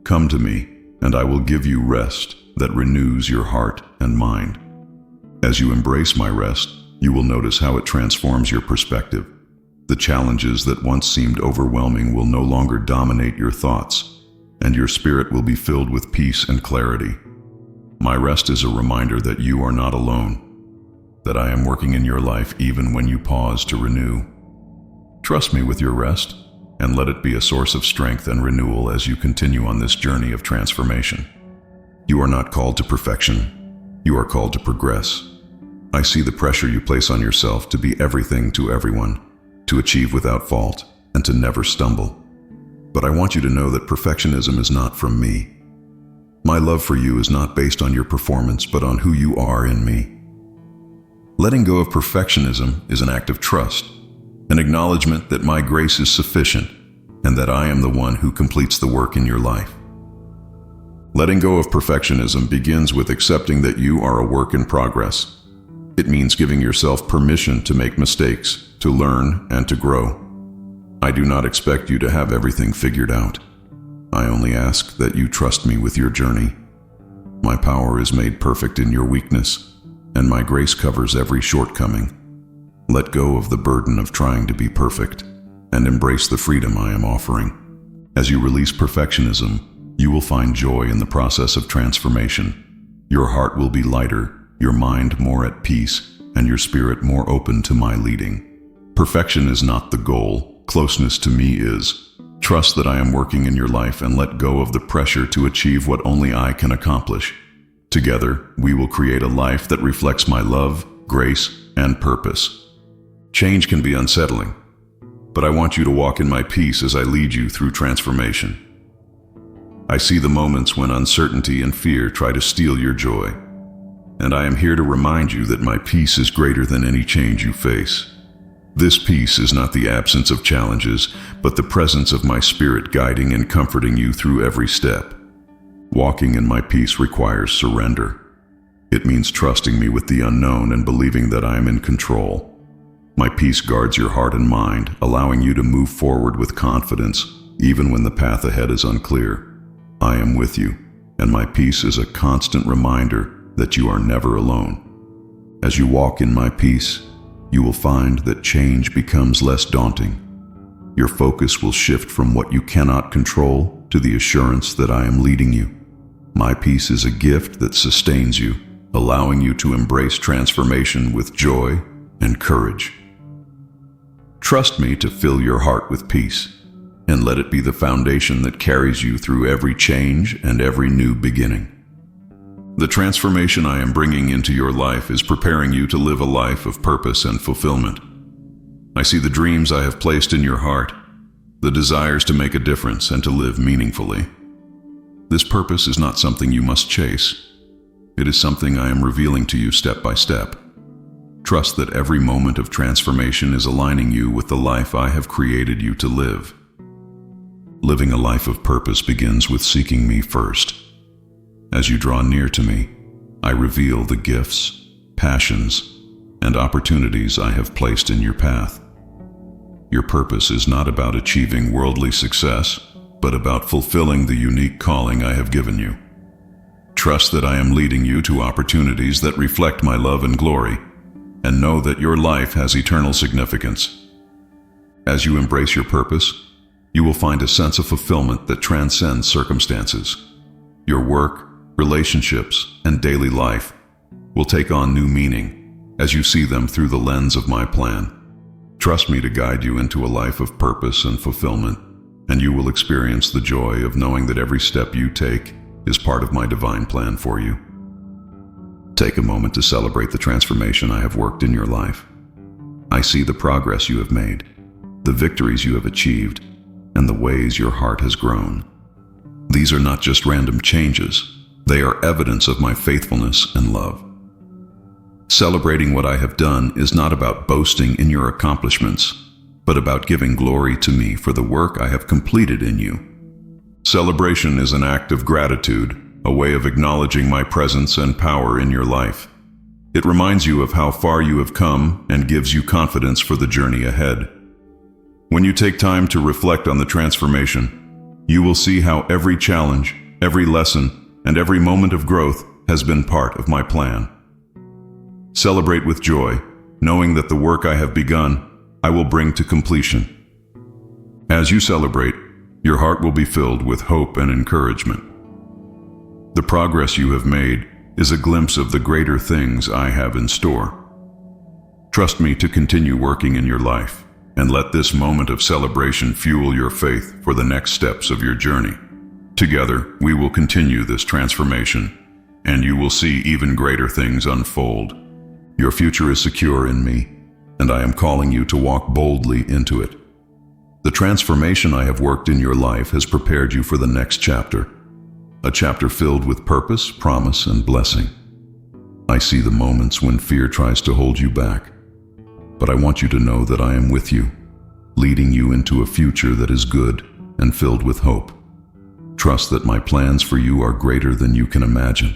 Come to me, and I will give you rest that renews your heart and mind. As you embrace my rest, you will notice how it transforms your perspective. The challenges that once seemed overwhelming will no longer dominate your thoughts, and your spirit will be filled with peace and clarity. My rest is a reminder that you are not alone, that I am working in your life even when you pause to renew. Trust me with your rest, and let it be a source of strength and renewal as you continue on this journey of transformation. You are not called to perfection. You are called to progress. I see the pressure you place on yourself to be everything to everyone, to achieve without fault, and to never stumble. But I want you to know that perfectionism is not from me. My love for you is not based on your performance, but on who you are in me. Letting go of perfectionism is an act of trust, an acknowledgement that my grace is sufficient and that I am the one who completes the work in your life. Letting go of perfectionism begins with accepting that you are a work in progress. It means giving yourself permission to make mistakes, to learn, and to grow. I do not expect you to have everything figured out. I only ask that you trust me with your journey. My power is made perfect in your weakness, and my grace covers every shortcoming. Let go of the burden of trying to be perfect, and embrace the freedom I am offering. As you release perfectionism, you will find joy in the process of transformation. Your heart will be lighter, your mind more at peace, and your spirit more open to my leading. Perfection is not the goal, closeness to me is. Trust that I am working in your life and let go of the pressure to achieve what only I can accomplish. Together, we will create a life that reflects my love, grace, and purpose. Change can be unsettling, but I want you to walk in my peace as I lead you through transformation. I see the moments when uncertainty and fear try to steal your joy, and I am here to remind you that my peace is greater than any change you face. This peace is not the absence of challenges, but the presence of my spirit guiding and comforting you through every step. Walking in my peace requires surrender. It means trusting me with the unknown and believing that I am in control. My peace guards your heart and mind, allowing you to move forward with confidence, even when the path ahead is unclear. I am with you, and my peace is a constant reminder that you are never alone. As you walk in my peace, you will find that change becomes less daunting. Your focus will shift from what you cannot control to the assurance that I am leading you. My peace is a gift that sustains you, allowing you to embrace transformation with joy and courage. Trust me to fill your heart with peace, and let it be the foundation that carries you through every change and every new beginning. The transformation I am bringing into your life is preparing you to live a life of purpose and fulfillment. I see the dreams I have placed in your heart, the desires to make a difference and to live meaningfully. This purpose is not something you must chase. It is something I am revealing to you step by step. Trust that every moment of transformation is aligning you with the life I have created you to live. Living a life of purpose begins with seeking me first. As you draw near to me, I reveal the gifts, passions, and opportunities I have placed in your path. Your purpose is not about achieving worldly success, but about fulfilling the unique calling I have given you. Trust that I am leading you to opportunities that reflect my love and glory, and know that your life has eternal significance. As you embrace your purpose, you will find a sense of fulfillment that transcends circumstances. Your work, relationships, and daily life will take on new meaning as you see them through the lens of my plan. Trust me to guide you into a life of purpose and fulfillment, and you will experience the joy of knowing that every step you take is part of my divine plan for you. Take a moment to celebrate the transformation I have worked in your life. I see the progress you have made, the victories you have achieved, and the ways your heart has grown. These are not just random changes, they are evidence of my faithfulness and love. Celebrating what I have done is not about boasting in your accomplishments, but about giving glory to me for the work I have completed in you. Celebration is an act of gratitude, a way of acknowledging my presence and power in your life. It reminds you of how far you have come and gives you confidence for the journey ahead. When you take time to reflect on the transformation, you will see how every challenge, every lesson, and every moment of growth has been part of my plan. Celebrate with joy, knowing that the work I have begun, I will bring to completion. As you celebrate, your heart will be filled with hope and encouragement. The progress you have made is a glimpse of the greater things I have in store. Trust me to continue working in your life, and let this moment of celebration fuel your faith for the next steps of your journey. Together, we will continue this transformation, and you will see even greater things unfold. Your future is secure in me, and I am calling you to walk boldly into it. The transformation I have worked in your life has prepared you for the next chapter, a chapter filled with purpose, promise, and blessing. I see the moments when fear tries to hold you back, but I want you to know that I am with you, leading you into a future that is good and filled with hope. Trust that my plans for you are greater than you can imagine.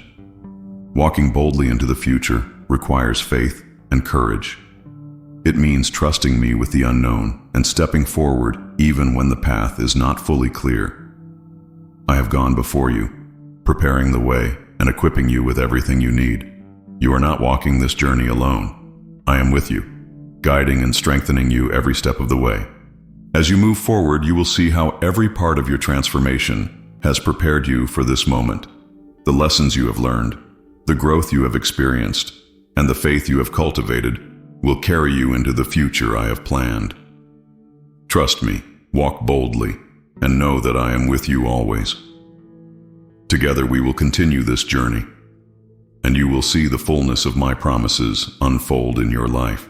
Walking boldly into the future requires faith and courage. It means trusting me with the unknown and stepping forward even when the path is not fully clear. I have gone before you, preparing the way and equipping you with everything you need. You are not walking this journey alone. I am with you, guiding and strengthening you every step of the way. As you move forward, you will see how every part of your transformation has prepared you for this moment. The lessons you have learned, the growth you have experienced, and the faith you have cultivated will carry you into the future I have planned. Trust me, walk boldly, and know that I am with you always. Together we will continue this journey, and you will see the fullness of my promises unfold in your life.